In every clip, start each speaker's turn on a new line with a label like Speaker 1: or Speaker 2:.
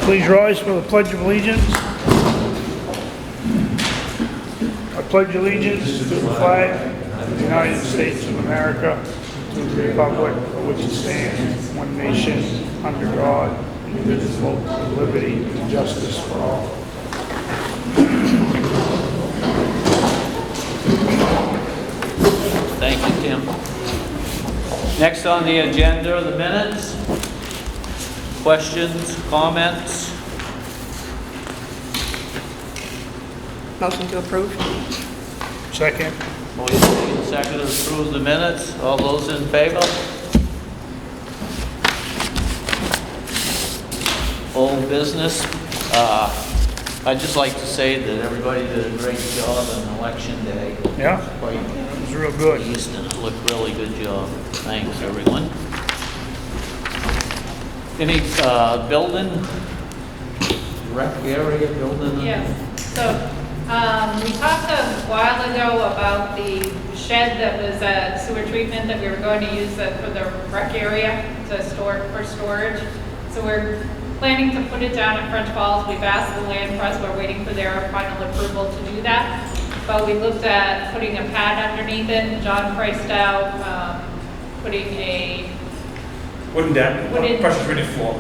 Speaker 1: Please rise for the Pledge of Allegiance. I pledge allegiance to the flag of the United States of America, to the republic for which it stands, one nation, under God, indivisible, with liberty and justice for all.
Speaker 2: Thank you, Tim. Next on the agenda are the minutes. Questions, comments?
Speaker 3: Motion to approve?
Speaker 1: Second.
Speaker 2: Motion made and seconded to approve the minutes. All those in favor? Old business. I'd just like to say that everybody did a great job on election day.
Speaker 1: Yeah,
Speaker 2: Quite
Speaker 1: it was real good.
Speaker 2: pleased and it looked really good job. Thanks, everyone. Any building, rec area building?
Speaker 4: Yes, so, we talked a while ago about the shed that was at sewer treatment that we were going to use for the rec area to store, for storage. So we're planning to put it down at French Falls. We've asked the land trust, we're waiting for their final approval to do that. But we looked at putting a pad underneath it, and John priced out, putting a,
Speaker 5: Wooden deck,
Speaker 4: Wooden-
Speaker 5: pressure treated floor.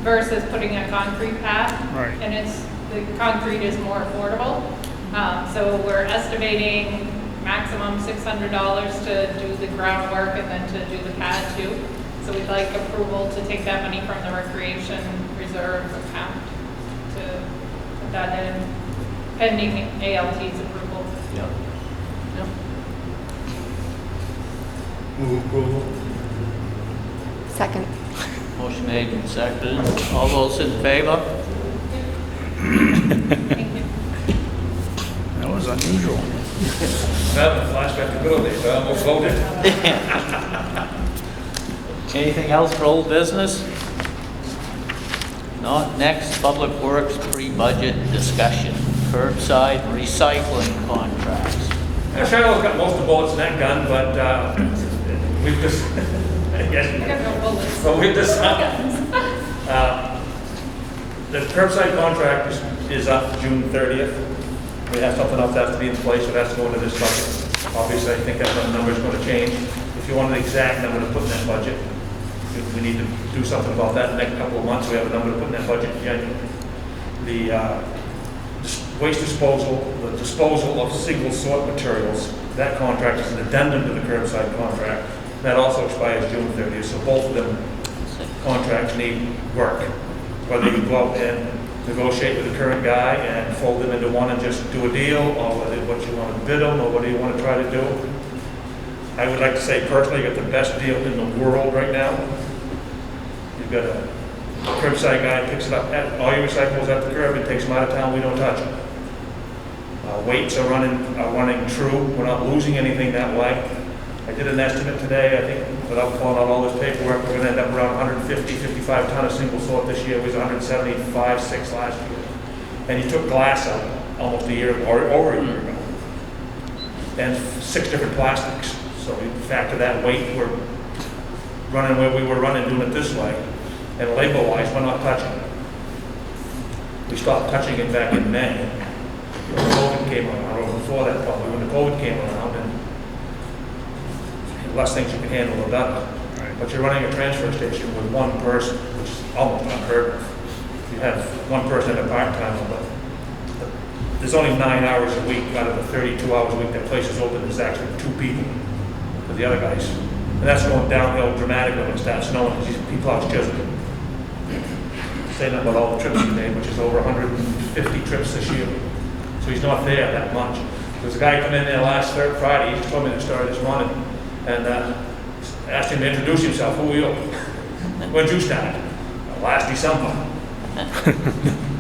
Speaker 4: versus putting a concrete pad.
Speaker 1: Right.
Speaker 4: And the concrete is more affordable. So we're estimating maximum $600 to do the groundwork and then to do the pad too. So we'd like approval to take that money from the recreation reserve account to put that in, pending ALT's approval.
Speaker 2: Yep. Yep.
Speaker 5: Move approval.
Speaker 3: Second.
Speaker 2: Motion made and seconded. All those in favor?
Speaker 4: Thank you.
Speaker 1: That was unusual.
Speaker 5: Now, the flashback to good old days, I almost voted.
Speaker 2: Anything else for old business? Not. Next, Public Works pre-budget discussion. Curbside recycling contracts.
Speaker 5: Cheryl's got most of the bullets in that gun, but we've just, I
Speaker 4: I
Speaker 5: guess,
Speaker 4: got no bullets.
Speaker 5: but we've just, the curbside contract is up June 30th. We have something else that has to be in place, so that's going to this budget. Obviously, I think that number is going to change. If you want an exact number to put in that budget, we need to do something about that in the next couple of months. We have a number to put in that budget in January. The waste disposal, the disposal of single sort materials, that contract is an addendum to the curbside contract. That also expires June 30th, so both of them contracts need work. Whether you go out and negotiate with the current guy and fold them into one and just do a deal, or whether what you want to bid them, or what do you want to try to do. I would like to say personally, you got the best deal in the world right now. You've got a curbside guy picks it up, all your recyclables at the curb, and takes them out of town, we don't touch them. Weights are running true, we're not losing anything that way. I did an estimate today, I think, without pulling out all this paperwork, we're gonna end up around 150, 55 ton of single sort this year. It was 175, 6 last year. And he took glass out almost a year, or over a year ago. And 6 different plastics. So we factor that weight, we're running where we were running, doing it this way. And label-wise, we're not touching it. We stopped touching it back in May. When COVID came around, or before that probably, when the COVID came around, and less things you can handle, the better.
Speaker 1: Right.
Speaker 5: But you're running a transfer station with one person, which is almost unheard of. You have one person at a part-time, but there's only 9 hours a week out of the 32 hours a week that place is open. There's actually 2 people for the other guys. And that's going downhill dramatically when it starts snowing, because these people out just saying that about all the trips he made, which is over 150 trips this year. So he's not there that much. There's a guy come in there last Friday, he just told me the story this morning, and asked him to introduce himself. Who are you? When'd you start? Last December.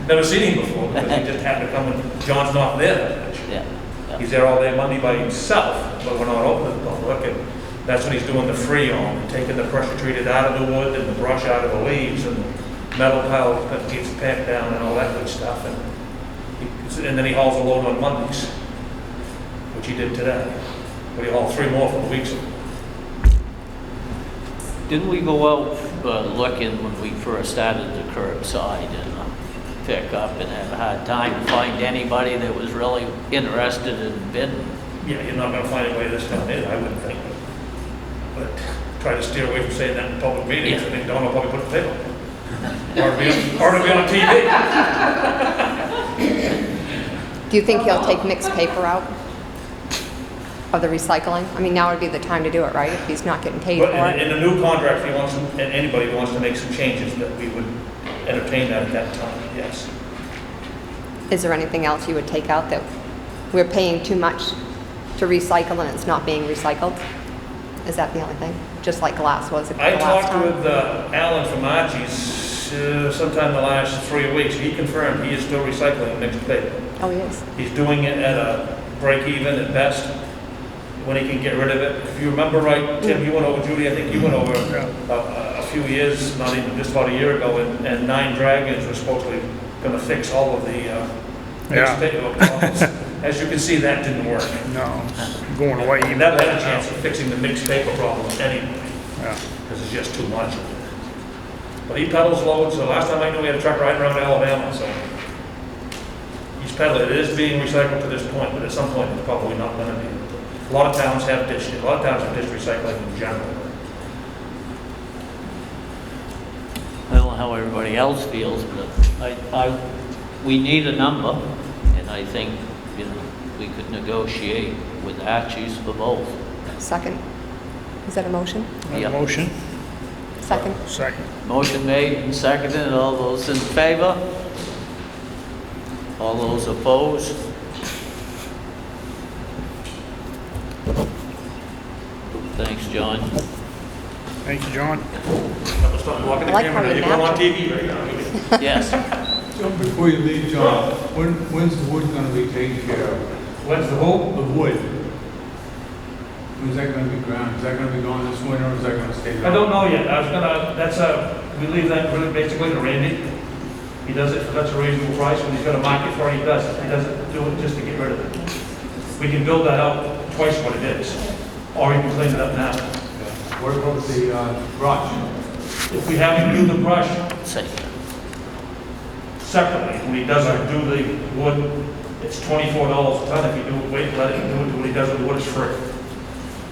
Speaker 5: Never seen him before, because he just happened to come and John's not there that much.
Speaker 2: Yeah. Yeah.
Speaker 5: He's there all day Monday by himself, but we're not open to the public, and that's when he's doing the free on, taking the pressure treated out of the wood and the brush out of the leaves and the metal pile that gets packed down and all that good stuff. And then he hauls a load on Mondays, which he did today. But he hauled 3 more for the weeks.
Speaker 2: Didn't we go out looking when we first started the curbside and pickup, and had a hard time to find anybody that was really interested in bidding.
Speaker 5: Yeah, you're not gonna find anybody this town either, I wouldn't think. But try to steer away from saying that in public meetings,
Speaker 2: Yeah.
Speaker 5: I think Don will probably put the paper. Or to be on TV.
Speaker 3: Do you think he'll take mixed paper out of the recycling? I mean, now would be the time to do it, right? If he's not getting paid
Speaker 5: But
Speaker 3: for
Speaker 5: in
Speaker 3: it.
Speaker 5: the new contract, if he wants, and anybody who wants to make some changes, that we would entertain that at that time, yes.
Speaker 3: Is there anything else you would take out that we're paying too much to recycle and it's not being recycled? Is that the only thing? Just like glass was the
Speaker 5: I
Speaker 3: last
Speaker 5: talked
Speaker 3: time?
Speaker 5: with Alan from Archie's sometime in the last 3 weeks. He confirmed he is still recycling mixed paper.
Speaker 3: Oh, he is.
Speaker 5: He's doing it at a break even at best, when he can get rid of it. If you remember right, Tim, you went over, Judy, I think you went over a few years, not even, just about a year ago, and Nine Dragons was supposedly gonna fix all of the mixed
Speaker 1: Yeah.
Speaker 5: paper problems. As you can see, that didn't work.
Speaker 1: No, going away
Speaker 5: He
Speaker 1: even.
Speaker 5: never had a chance of fixing the mixed paper problem anyway,
Speaker 1: Yeah.
Speaker 5: because it's just too much of it. But he pedals loads, so last time I knew we had a truck riding around Alabama, so he's pedaling. It is being recycled to this point, but at some point it's probably not gonna be. A lot of towns have ditched it, a lot of towns have ditched recycling in general.
Speaker 2: I don't know how everybody else feels, but we need a number, and I think, we could negotiate with Archie's for both.
Speaker 3: Second. Is that a motion?
Speaker 2: Yeah.
Speaker 1: Motion,
Speaker 3: Second.
Speaker 1: second.
Speaker 2: Motion made and seconded, all those in favor? All those opposed? Thanks, John.
Speaker 1: Thank you, John.
Speaker 5: Now, stop walking the
Speaker 3: I like how
Speaker 5: camera,
Speaker 3: you
Speaker 5: you're going on
Speaker 3: match
Speaker 5: TV right now.
Speaker 2: Yes.
Speaker 6: John, before you leave, John, when's the wood gonna be taken care of?
Speaker 5: When's the who?
Speaker 6: The wood. When's that gonna be ground? Is that gonna be gone this winter, or is that gonna stay
Speaker 5: I
Speaker 6: gone?
Speaker 5: don't know yet, I was gonna, we leave that really basically to Randy. He does it for, that's a reasonable price, when he's got a market for it, he does it. He doesn't do it just to get rid of it. We can build that out twice what it is, or you can clean it up now.
Speaker 6: What about the brush?
Speaker 5: If we have him do the brush
Speaker 2: Say,
Speaker 5: separately, when he doesn't do the wood, it's $24 a ton. If you do it, wait, let him do it, when he does the wood, it's free.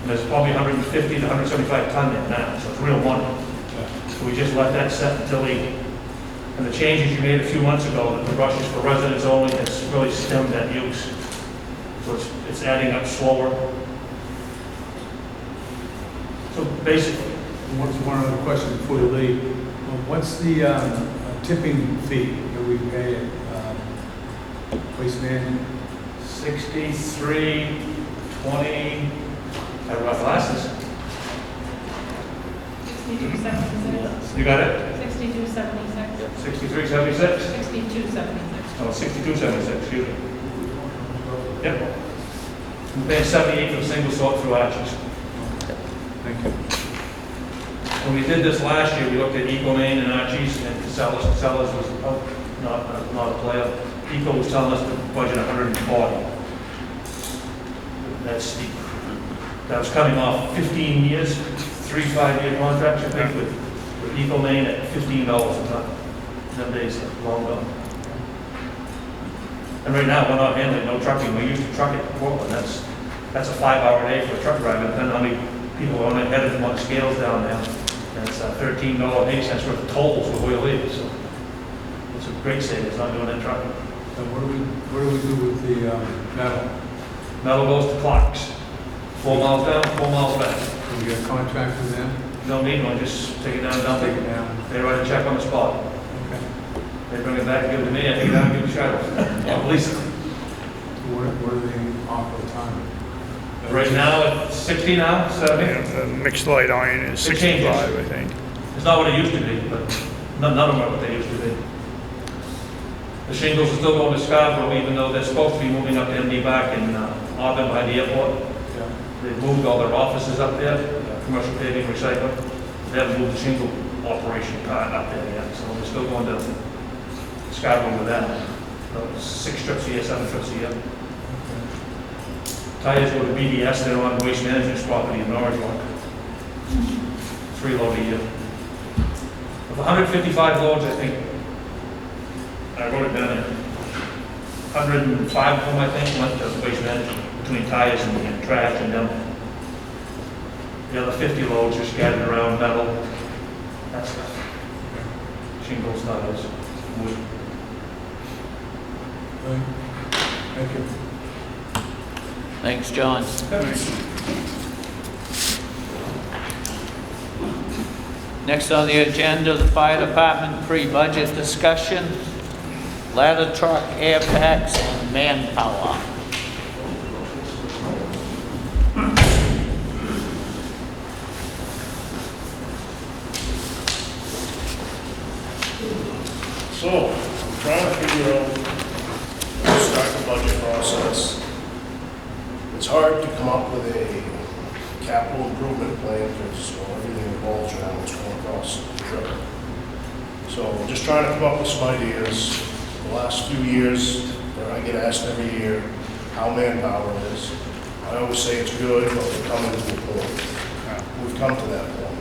Speaker 5: And there's probably 150 to 175 ton there now, so it's real money. So we just let that set until and the changes you made a few months ago, that the brush is for residents only, it's really stemmed that use. So it's adding up slower. So basically,
Speaker 6: One other question before you leave. What's the tipping fee that we pay at Waste Management?
Speaker 5: 63, 20, I have glasses.
Speaker 4: 6276.
Speaker 5: You got it?
Speaker 4: 6276.
Speaker 5: 6376?
Speaker 4: 6276.
Speaker 5: Oh, 6276, excuse me. Yep. We're paying 78 for the single sort through Arches.
Speaker 6: Thank you.
Speaker 5: When we did this last year, we looked at Ecomain and Archie's, and Sellers was not a player. Eco was telling us to budget 140. That's steep. That was coming off 15 years, 3 5-year contracts, I think, with Ecomain at $15 a ton. Them days are long gone. And right now, we're not handling no trucking. We used to truck it to Portland. That's a 5-hour day for a truck driver, depending on how many people are on the head of them on scales down there. And it's $13.80 worth of tolls with wheel leave, so it's a great savings not doing that trucking.
Speaker 6: So what do we do with the metal?
Speaker 5: Metal goes to Clark's. 4 miles down, 4 miles back.
Speaker 6: Do we get a contract with them?
Speaker 5: You don't need one, just take it down and dump
Speaker 6: Take it
Speaker 5: it.
Speaker 6: down?
Speaker 5: They write a check on the spot.
Speaker 6: Okay.
Speaker 5: They bring it back, give it to me, I take it down, give it to Shiloh. Or lease it.
Speaker 6: What do they offer a ton?
Speaker 5: Right now, it's 60 now, 70.
Speaker 1: And the mixed light iron is
Speaker 5: It changes.
Speaker 1: 65, I think.
Speaker 5: It's not what it used to be, but none of them are what they used to be. The shingles are still going to Scarborough, even though they're supposed to be moving up to MD back in Auburn by the airport.
Speaker 6: Yeah.
Speaker 5: They've moved all their offices up there, commercial paving, recycling. They haven't moved the shingle operation part up there yet, so we're still going to Scarborough with them. 6 trips a year, 7 trips a year. Tires go to BDS, they're on Waste Management's property in Norwich. 3 load a year. Of 155 loads, I think, I wrote it down there, 105 of them, I think, went to waste management, between tires and trash and dump. The other 50 loads are scattered around metal, that stuff. Shingles, tires, wood.
Speaker 6: Thank you.
Speaker 2: Thanks, John. Next on the agenda, the fire department pre-budget discussion, ladder truck, air packs, and manpower.
Speaker 7: So, I'm trying to figure out how to start the budget process. It's hard to come up with a capital improvement plan because everything revolves around what's going across the trip. So, just trying to come up with some ideas. The last few years, I get asked every year how manpower is. I always say it's good, but we're coming to a point. We've come to that point.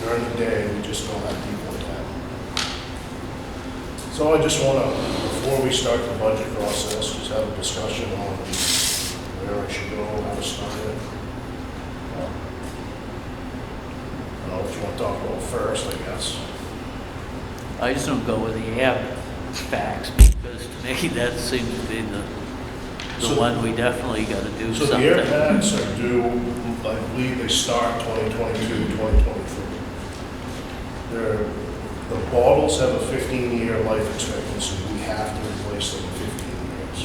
Speaker 7: During the day, we just don't have people in town. So I just want to, before we start the budget process, just have a discussion on where I should go, how to start it. I don't know if you want to talk about first, I guess.
Speaker 2: I just don't go with the air packs because to me that seems to be the
Speaker 7: So-
Speaker 2: one we definitely got to do
Speaker 7: So
Speaker 2: something.
Speaker 7: the air packs are due, I believe they start 2022, 2023. The bottles have a 15-year life expectancy. We have to replace them in 15 years.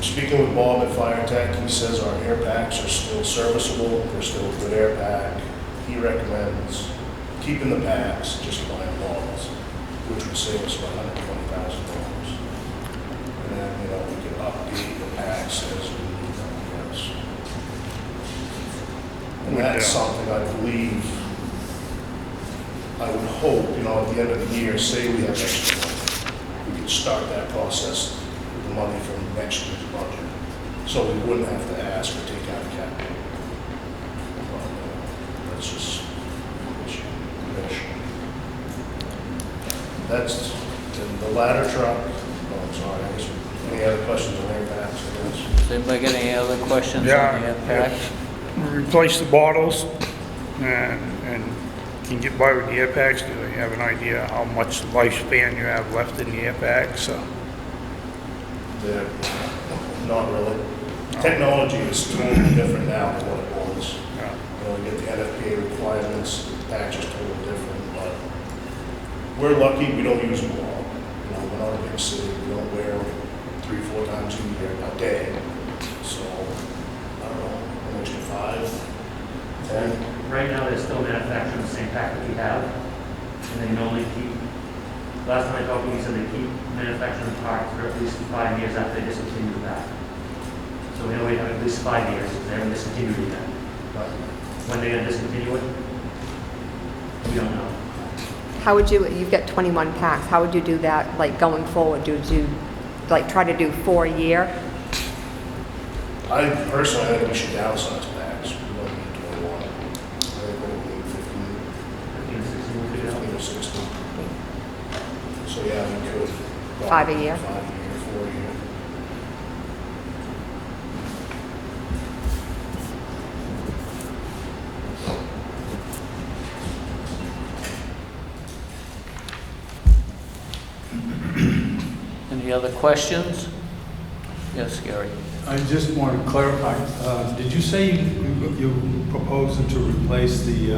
Speaker 7: Speaking with Bob at Fire Tech, he says our air packs are still serviceable. They're still a good air pack. He recommends keeping the packs, just buying bottles, which would save us about $120,000. And then, we can update the packs as we need them, I guess. And that's something I believe, I would hope, at the end of the year, say we have extra money, we could start that process with the money from next year's budget. So we wouldn't have to ask or take out of capital. That's just wish. That's the ladder truck. Oh, I'm sorry. I guess, any other questions on air packs? I guess?
Speaker 2: Does anybody got any other questions on the air packs?
Speaker 1: Replace the bottles and can get by with the air packs. Do they have an idea how much lifespan you have left in the air packs?
Speaker 7: They're not really. Technology is totally different now than what it was. We get the NFPA requirements, the patch is totally different, but we're lucky we don't use them all. We're not a big city, we don't wear them 3-4 times a year, a day. So, I don't know, an extra 5, 10.
Speaker 8: Right now, they're still manufacturing the same pack that we have, and they can only keep, last time I talked to them, he said they keep manufacturing the parts for at least 5 years after they discontinue the pack. So we know we have at least 5 years, if they haven't discontinued it yet. But when they're gonna discontinue it, we don't know.
Speaker 3: How would you've got 21 packs, how would you do that, like, going forward? Would you, like, try to do 4 a year?
Speaker 7: I personally think we should downsize packs. We don't need 21. I think we need 15,
Speaker 8: 15 to 16, we'll figure it out.
Speaker 7: 15 or 16. So yeah, we could.
Speaker 3: 5 a year?
Speaker 7: 5 a year, 4 a year.
Speaker 2: Any other questions? Yes, Gary.
Speaker 6: I just want to clarify, did you say you proposing to replace the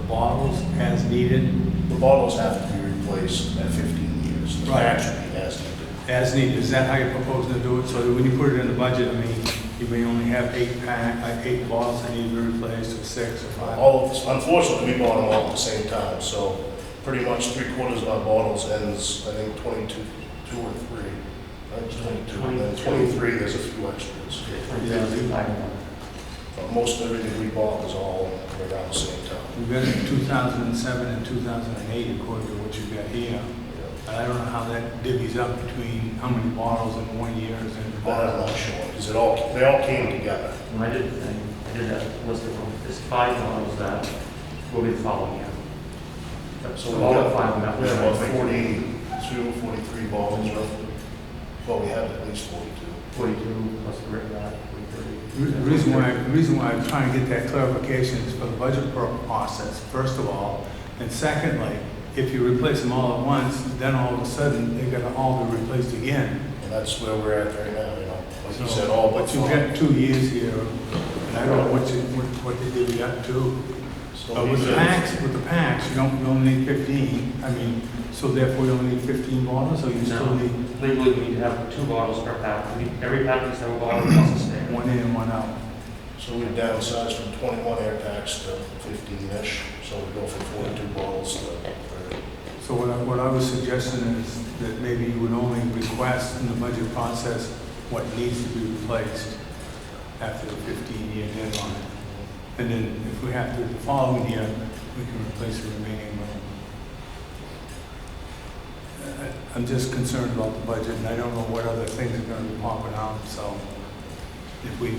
Speaker 6: bottles as needed?
Speaker 7: The bottles have to be replaced at 15 years. The
Speaker 6: Right.
Speaker 7: patch should be as needed.
Speaker 6: As needed, is that how you're proposing to do it? So that when you put it in the budget, I mean, you may only have 8 bottles that need to be replaced, or 6 or 5?
Speaker 7: All of this, unfortunately, we bought them all at the same time, so pretty much 3/4 of our bottles ends, I think, 22 or 3. I think it's 22, and then 23, there's a few extras. But most everything we bought was all around the same time.
Speaker 6: We've got in 2007 and 2008, according to what you've got here. But I don't know how that divvies up between how many bottles in 1 year is in the
Speaker 7: But I'm
Speaker 6: bottle.
Speaker 7: not sure, because they all came together.
Speaker 8: When I did the thing, I did that list of them, there's 5 models that will be the following year.
Speaker 7: So
Speaker 8: All
Speaker 7: we
Speaker 8: the five,
Speaker 7: have
Speaker 8: we have
Speaker 7: about
Speaker 8: like
Speaker 7: 42, 43 balls roughly. Well, we have at least 42.
Speaker 8: 42 plus the rig that, 43.
Speaker 6: The reason why I'm trying to get that clarification is for the budget process, first of all. And secondly, if you replace them all at once, then all of a sudden, they're gonna all be replaced again.
Speaker 7: And that's where we're at right now, you know. Like you
Speaker 6: So,
Speaker 7: said, all but
Speaker 6: but you've
Speaker 7: one.
Speaker 6: got 2 years here, and I don't know what they did up to.
Speaker 7: So
Speaker 6: But with
Speaker 7: these
Speaker 6: the
Speaker 7: are-
Speaker 6: packs, you only need 15. I mean, so therefore you only need 15 bottles, or you still
Speaker 8: No.
Speaker 6: need
Speaker 8: Legally, we need to have 2 bottles per pack. Every pack needs to have a bottle plus a stand.
Speaker 6: one in and one out?
Speaker 7: So we downsized from 21 air packs to 15-ish, so we go from 42 bottles to 30.
Speaker 6: So what I was suggesting is that maybe you would only request in the budget process what needs to be replaced after the 15-year deadline. And then if we have to, the following year, we can replace the remaining one. I'm just concerned about the budget, and I don't know what other things are gonna be popping out, so if we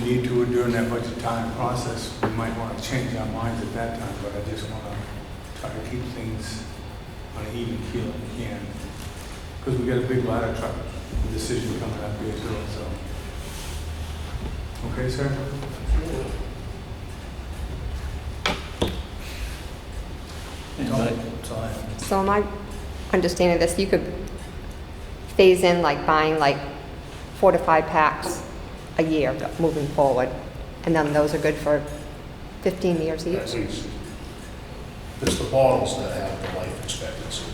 Speaker 6: need to during that budget time process, we might wanna change our minds at that time, but I just wanna try to keep things on an even keel if we can. Because we got a big ladder truck decision coming up here too, so. Okay, sir?
Speaker 2: Anybody?
Speaker 6: That's all I have.
Speaker 3: So am I understanding this, you could phase in like buying like 4 to 5 packs a year moving forward, and then those are good for 15 years
Speaker 7: At
Speaker 3: each?
Speaker 7: least. It's the bottles that have the life expectancy.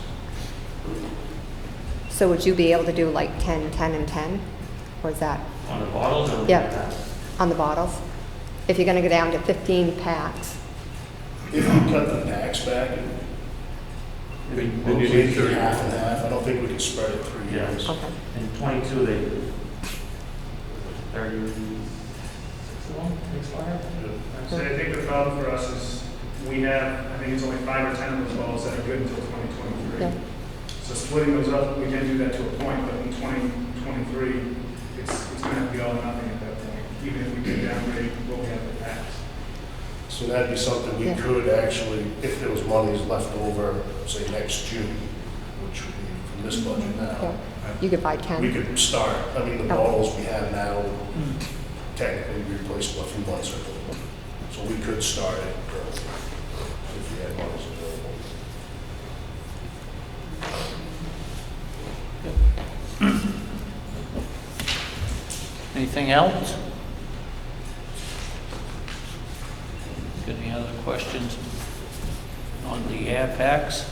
Speaker 3: So would you be able to do like 10, 10, and 10? Or is that
Speaker 8: On the bottles or?
Speaker 3: Yeah. on the bottles? If you're gonna go down to 15 packs,
Speaker 7: If you cut the packs back,
Speaker 6: Then
Speaker 7: we'll
Speaker 6: you
Speaker 7: make
Speaker 6: need
Speaker 7: it
Speaker 6: 30.
Speaker 7: half and half. I don't think we can spread it 3
Speaker 8: Yeah.
Speaker 7: years.
Speaker 3: okay.
Speaker 8: In 22, they, 36 of them expired?
Speaker 9: So I think the problem for us is we have, I think it's only 5 or 10 of those balls that are good until 2023.
Speaker 3: Yeah.
Speaker 9: So splitting those up, we can do that to a point, but in 2023, it's going to be all or nothing at that point, even if we can downgrade what we have in the past.
Speaker 7: So that'd be something we
Speaker 3: Yeah.
Speaker 7: could actually, if there was monies left over, say next June, which would be from this budget
Speaker 3: Yeah.
Speaker 7: now,
Speaker 3: You could buy
Speaker 7: we
Speaker 3: 10.
Speaker 7: could start, I mean, the
Speaker 3: Oh.
Speaker 7: bottles we have now technically replaced a few months ago. So we could start it early if we had monies available.
Speaker 2: Anything else? Got any other questions on the air packs?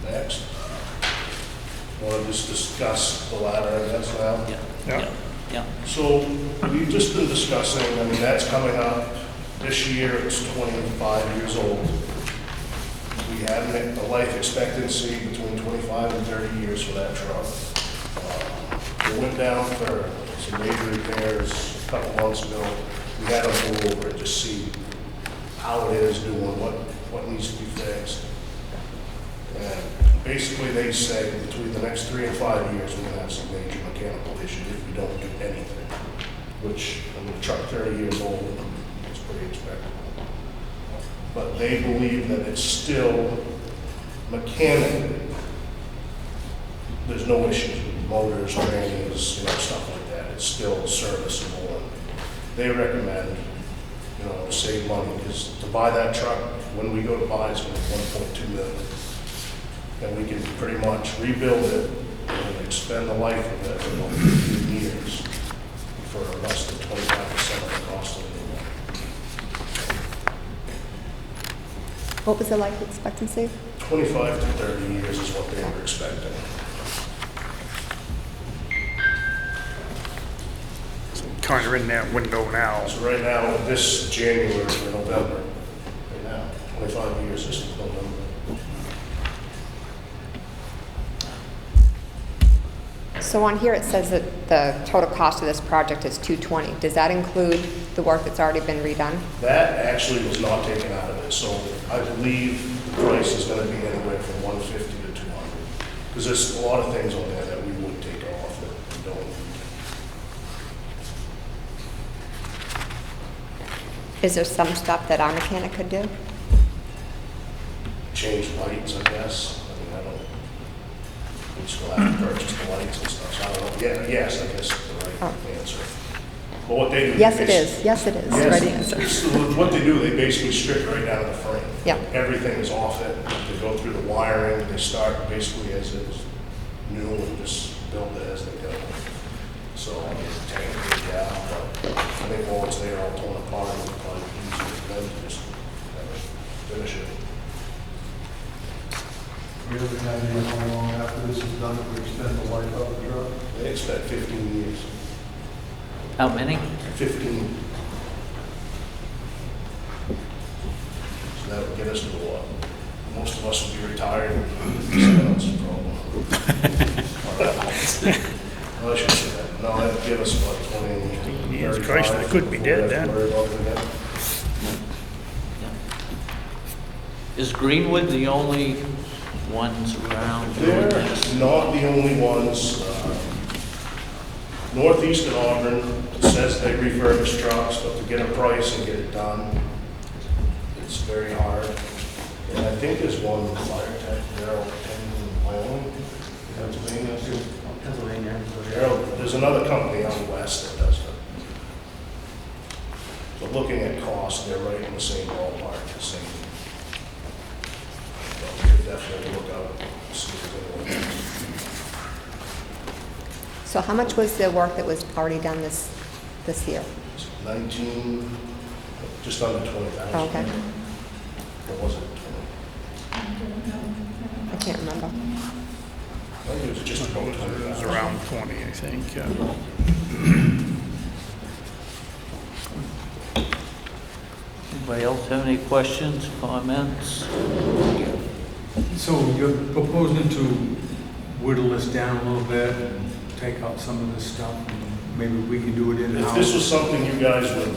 Speaker 7: Next. Want to just discuss the ladder, I guess, now?
Speaker 2: Yeah, yeah.
Speaker 7: So we've just been discussing, I mean, that's coming up. This year, it's 25 years old. We have a life expectancy between 25 and 30 years for that truck. We went down for some major repairs a couple months ago. We had to go over it, just see how it is doing, what needs to be fixed. And basically, they say between the next 3 and 5 years, we're gonna have some major mechanical issues if we don't do anything. Which, I mean, the truck 30 years old, it's pretty expected. But they believe that it's still mechanically, there's no issues with motors, trains, stuff like that. It's still serviceable. And they recommend, to save money, because to buy that truck, when we go to buy, it's gonna be 1.2 million. And we can pretty much rebuild it and expend the life of it for about 15 years for less than 25% of the cost of the new one.
Speaker 3: What was the life expectancy?
Speaker 7: 25 to 30 years is what they were expecting.
Speaker 1: Kind of in that window now.
Speaker 7: So right now, this January or November, right now, 25 years is November.
Speaker 3: So on here, it says that the total cost of this project is 220. Does that include the work that's already been redone?
Speaker 7: That actually was not taken out of it, so I believe the price is gonna be anywhere from 150 to 200. Because there's a lot of things on there that we would take off that we don't.
Speaker 3: Is there some stuff that our mechanic could do?
Speaker 7: Change lights, I guess. I mean, I don't, we still have to purchase the lights and stuff, so I don't know. Yeah, yes, I guess is the right answer. But what they do.
Speaker 3: Yes, it is. Yes, it is. Right answer.
Speaker 7: Yes, what they do, they basically strip right down the frame.
Speaker 3: Yeah.
Speaker 7: Everything is off it. They go through the wiring, they start basically as is new and just build it as they go. So I mean, the tank goes down, but I think once they're all torn apart, it'll probably be easier for them to just finish it.
Speaker 10: We have an idea how long after this is done, if we extend the life of the truck?
Speaker 7: They expect 15 years.
Speaker 2: How many?
Speaker 7: 15. So that would get us to what? Most of us would be retired in 7 months problem. Well, I should say that. No, that'd give us about 20
Speaker 1: Jesus
Speaker 7: 35
Speaker 1: Christ, they could be
Speaker 7: before we
Speaker 1: dead
Speaker 7: have to
Speaker 1: then.
Speaker 7: worry about it again.
Speaker 2: Is Greenwood the only ones around doing
Speaker 7: They're
Speaker 2: this?
Speaker 7: not the only ones. Northeastern Auburn says they refurbish trucks, but to get a price and get it done, it's very hard. And I think there's one fire tech there in Wyoming, Pennsylvania.
Speaker 8: Pennsylvania.
Speaker 7: There's another company out west that does it. But looking at cost, they're right in the same ballpark, the same. But we could definitely look out and see if there's anyone.
Speaker 3: So how much was the work that was already done this year?
Speaker 7: 19, just under 20,000.
Speaker 3: Oh, okay.
Speaker 7: Or was it 20?
Speaker 3: I can't remember.
Speaker 7: I think it was just about
Speaker 1: It was
Speaker 7: 20,000.
Speaker 1: around 20, I think. Yeah.
Speaker 2: Anybody else have any questions, comments?
Speaker 6: So you're proposing to whittle this down a little bit and take out some of this stuff, and maybe we can do it in-house?
Speaker 7: If this was something you guys would,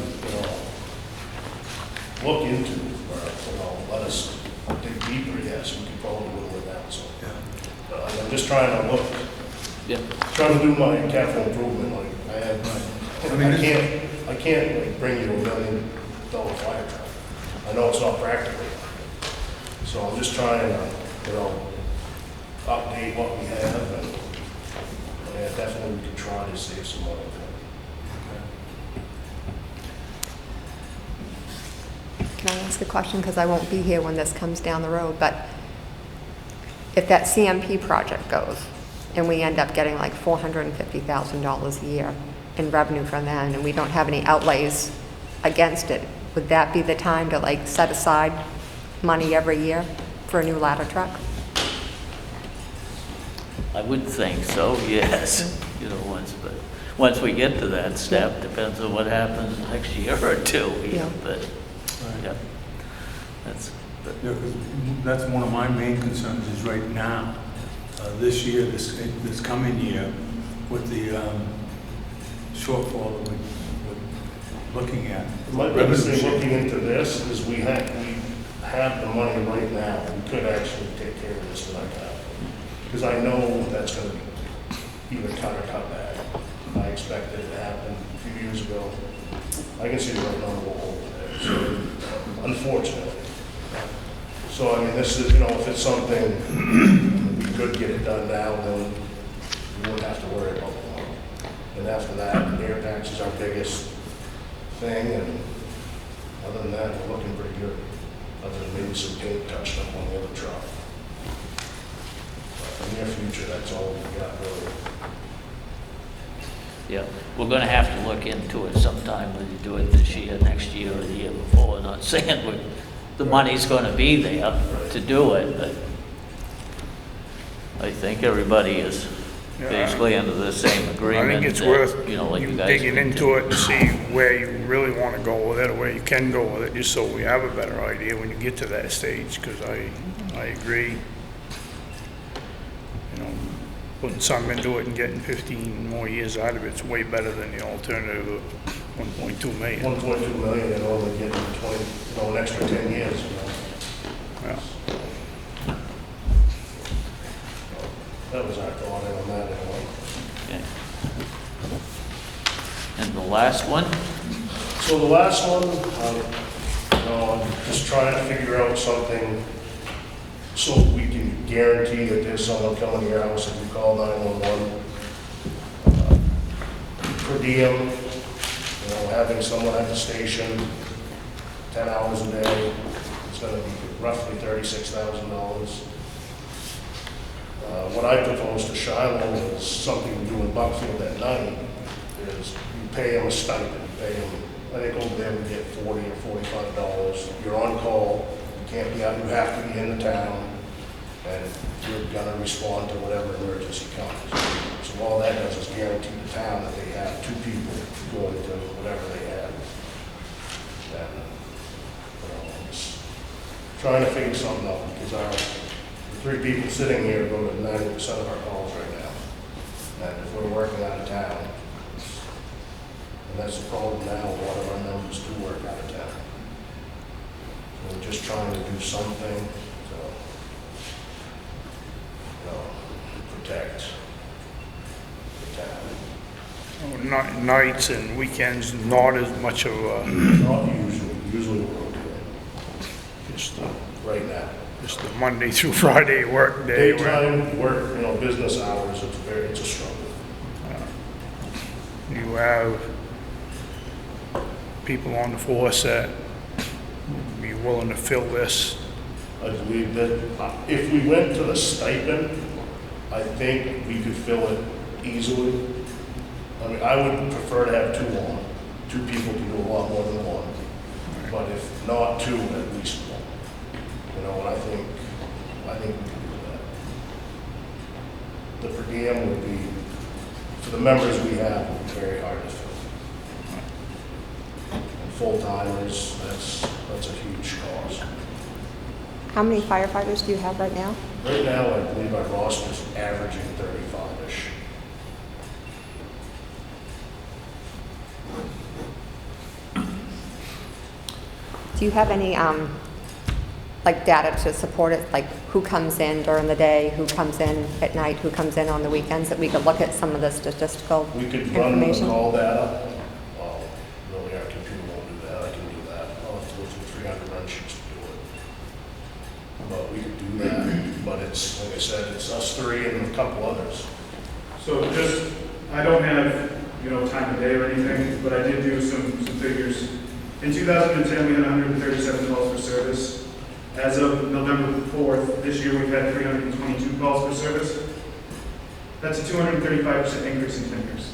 Speaker 7: look into, or, let us dig deeper, yes, we could probably whittle it down, so.
Speaker 6: Yeah.
Speaker 7: I'm just trying to look,
Speaker 2: Yeah.
Speaker 7: trying to do my capital improvement, like, I can't like bring you $1 million fire truck. I know it's not practical. So I'm just trying to, update what we have, and yeah, definitely we can try to save some money.
Speaker 3: Can I ask a question? Because I won't be here when this comes down the road, but if that CMP project goes and we end up getting like $450,000 a year in revenue from that and we don't have any outlays against it, would that be the time to like set aside money every year for a new ladder truck?
Speaker 2: I would think so, yes. Once we get to that step, depends on what happens next year or two.
Speaker 3: Yeah.
Speaker 2: But, yeah, that's,
Speaker 6: Yeah, 'cause that's one of my main concerns is right now, this year, this coming year, with the shortfall that we're looking at.
Speaker 7: My biggest thing looking into this is we have the money right now. We could actually take care of this without that. Because I know that's going to be either cut or cut back. I expected it to happen a few years ago. I can see the right number will hold there. So, unfortunately. So, I mean, this is, if it's something we could get it done now, then we wouldn't have to worry about it. And after that, air tax is our biggest thing, and other than that, we're looking pretty good. Other than maybe some paint touched up on the other truck. But in the near future, that's all we got really.
Speaker 2: yeah, we're gonna have to look into it sometime, whether you do it this year, next year, or the year before. Not saying the money's gonna be there to do it, but I think everybody is
Speaker 1: Yeah.
Speaker 2: basically under the same
Speaker 1: I
Speaker 2: agreement.
Speaker 1: think it's
Speaker 2: that,
Speaker 1: worth
Speaker 2: like
Speaker 1: you
Speaker 2: you guys
Speaker 1: digging
Speaker 2: did.
Speaker 1: into it and see where you really want to go with it, or where you can go with it, just so we have a better idea when you get to that stage, because I agree. Putting some into it and getting 15 more years out of it's way better than the alternative of 1.2 million.
Speaker 7: 1.2 million and only getting 20, an extra 10 years,
Speaker 1: Yeah.
Speaker 7: That was our thought on that anyway.
Speaker 2: Okay. And the last one?
Speaker 7: So the last one, just trying to figure out something so we can guarantee that there's someone coming to your house if you call 911. Per diem, having someone at the station 10 hours a day, it's gonna be roughly $36,000. What I proposed to Shiloh is something we do in Buckfield at night, is you pay them a stipend, you pay them, I think over there we get $40 or $45. You're on call, you can't be out, you have to be in the town, and you're gonna respond to whatever emergency comes. So all that does is guarantee the town that they have 2 people going to whatever they have. And, just trying to figure something out, because the 3 people sitting here go to 90% of our calls right now. And if we're working out of town, and that's the problem now, a lot of our members do work out of town. So we're just trying to do something to, protect the town.
Speaker 1: Nights and weekends, not as much of a,
Speaker 7: Not usually we're okay,
Speaker 1: just
Speaker 7: right now.
Speaker 1: the Monday through Friday work day. where
Speaker 7: Daytime work, business hours, it's a struggle.
Speaker 1: You have people on the force that would be willing to fill this.
Speaker 7: I believe that if we went to the stipend, I think we could fill it easily. I mean, I would prefer to have 2 on. 2 people can do a lot more than 1. But if not 2, at least 1. And I think we could do that. The per diem would be, for the members we have, would be very hard to fill. And full-timers, that's a huge cost.
Speaker 3: How many firefighters do you have right now?
Speaker 7: Right now, I believe our roster's averaging 35-ish.
Speaker 3: Do you have any, like data to support it, like who comes in during the day, who comes in at night, who comes in on the weekends, that we could look at some of the statistical
Speaker 7: We could run the
Speaker 3: information?
Speaker 7: call data. Well, really, our computer won't do that. I can do that. I'll have to go through 300 run sheets to do it. But we could do that. But it's, like I said, it's us 3 and a couple others.
Speaker 9: So I don't have, time of day or anything, but I did do some figures. In 2010, we had 137 calls for service. As of November 4th, this year, we've had 322 calls for service. That's a 235% increase in 10 years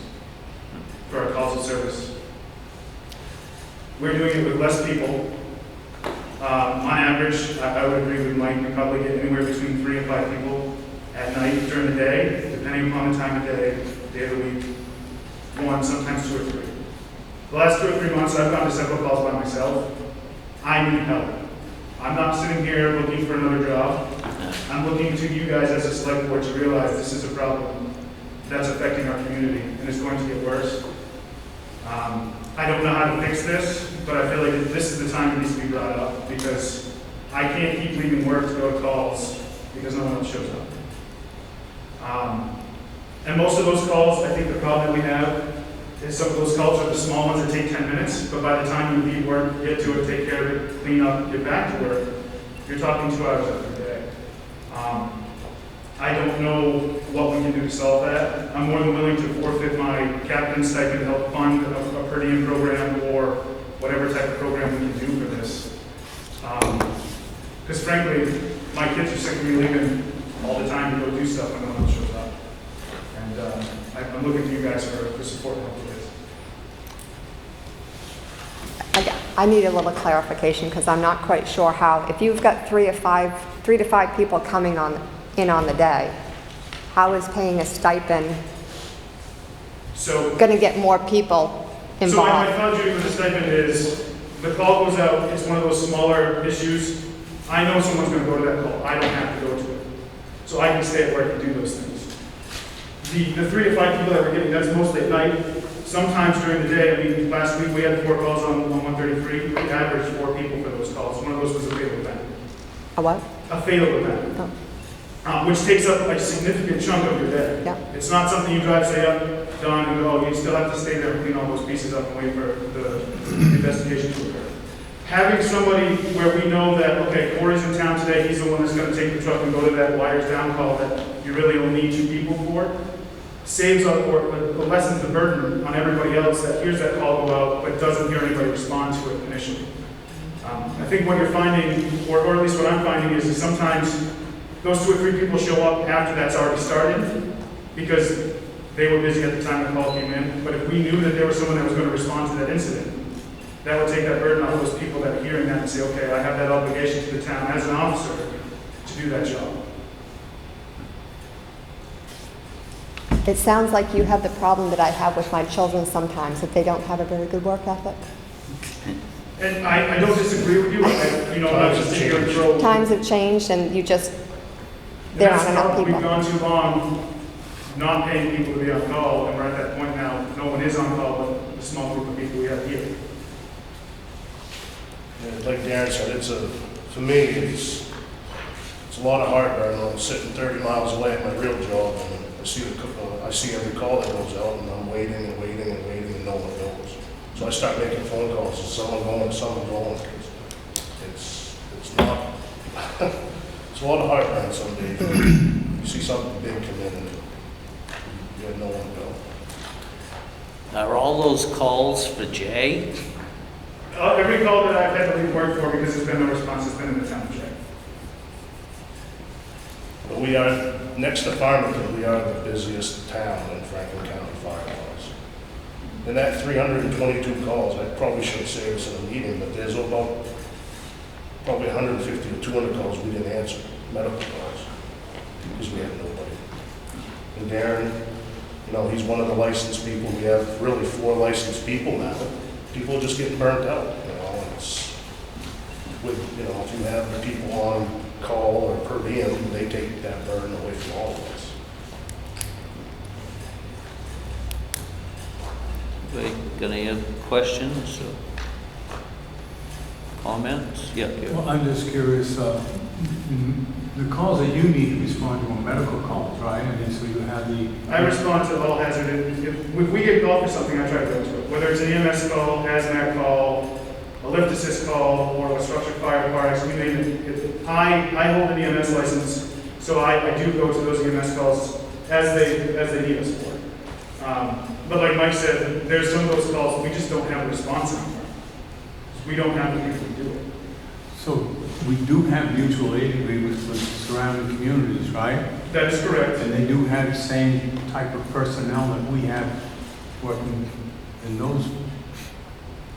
Speaker 9: for our calls of service. We're doing it with less people. On average, I would agree with Mike, we probably get anywhere between 3 and 5 people at night during the day, depending upon the time of day of the week. 1, sometimes 2 or 3. The last 2 or 3 months, I've gone to several calls by myself. I need help. I'm not sitting here looking for another job. I'm looking to you guys as a select board to realize this is a problem that's affecting our community, and it's going to get worse. I don't know how to fix this, but I feel like this is the time it needs to be brought up, because I can't keep leaving work to go to calls because no one else shows up. And most of those calls, I think the problem that we have is some of those calls are the small ones that take 10 minutes, but by the time you leave work, get to it, take care of it, clean up, get back to work, you're talking 2 hours every day. I don't know what we can do to solve that. I'm more than willing to forfeit my captain's stipend to help fund a per diem program or whatever type of program we can do for this. Because frankly, my kids are sick of me leaving all the time to go do stuff when no one else shows up. And I'm looking to you guys for support and help with this.
Speaker 3: I need a little clarification, because I'm not quite sure how, if you've got 3 to 5 people coming in on the day, how is paying a stipend
Speaker 9: So
Speaker 3: going to get more people
Speaker 9: So
Speaker 3: involved?
Speaker 9: my conduit for the stipend is, the call goes out, it's one of those smaller issues. I know someone's gonna go to that call, I don't have to go to it. So I can stay at work and do those things. The 3 to 5 people that we're getting, that's mostly at night. Sometimes during the day, last week we had 4 calls on 133. We averaged 4 people for those calls. One of those was a fatal event.
Speaker 3: A what?
Speaker 9: A fatal event.
Speaker 3: Oh.
Speaker 9: Which takes up a significant chunk of your day.
Speaker 3: Yeah.
Speaker 9: It's not something you drive, say, up, done, and go, you still have to stay there and clean all those pieces up and wait for the investigation to occur. having somebody where we know that, okay, Corey's in town today, he's the one that's gonna take the truck and go to that wires down call that you really only need 2 people for, saves up or lessens the burden on everybody else that hears that call go out, but doesn't hear anybody respond to it initially. I think what you're finding, or at least what I'm finding, is sometimes those 2 or 3 people show up after that's already started, because they were busy at the time the call came in. But if we knew that there was someone that was going to respond to that incident, that would take that burden off those people that are hearing that and say, okay, I have that obligation to the town as an officer to do that job.
Speaker 3: It sounds like you have the problem that I have with my children sometimes, that they don't have a very good work ethic.
Speaker 9: And I don't disagree with you. I'm not just here to throw.
Speaker 3: Times have changed and you just, there aren't enough
Speaker 9: We've
Speaker 3: people.
Speaker 9: gone too long not paying people to be on call, and we're at that point now, no one is on call but the small group of people we have here.
Speaker 7: Yeah, like Darren said, for me, it's a lot of heartburn. I'm sitting 30 miles away at my real job, and I see every call that goes out, and I'm waiting and waiting and waiting, and no one goes. So I start making phone calls. Is someone going? Is someone going? It's not. It's a lot of heartburn some days. You see something big come in, and you have no one go.
Speaker 2: Are all those calls for Jay?
Speaker 9: Every call that I've had to leave work for because there's been no response has been in the town of Jay.
Speaker 7: But we are, next to Farmington, we are the busiest town in Franklin County fire-wise. And that 322 calls, I probably shouldn't say this in a meeting, but there's about probably 150 to 200 calls we didn't answer, medical calls, because we had nobody. And Darren, he's one of the licensed people. We have really 4 licensed people now. People are just getting burnt out, it's with, if you have the people on call or per diem, they take that burden away from all of us.
Speaker 2: Got any other questions or comments? Yeah, here.
Speaker 6: Well, I'm just curious, the calls that you need to respond to are medical calls, right? I mean, so you have
Speaker 9: I respond to all hazard. If we get called for something, I try to go to it. Whether it's an EMS call, hazmat call, a lift assist call, or a structured fire car accident, you name it. I hold an EMS license, so I do go to those EMS calls as they need us for. But like Mike said, there's some of those calls we just don't have a response anymore. We don't have the people to do it.
Speaker 6: So we do have mutual aid agreements with surrounding communities, right?
Speaker 9: That is correct.
Speaker 6: And they do have the same type of personnel that we have working in those,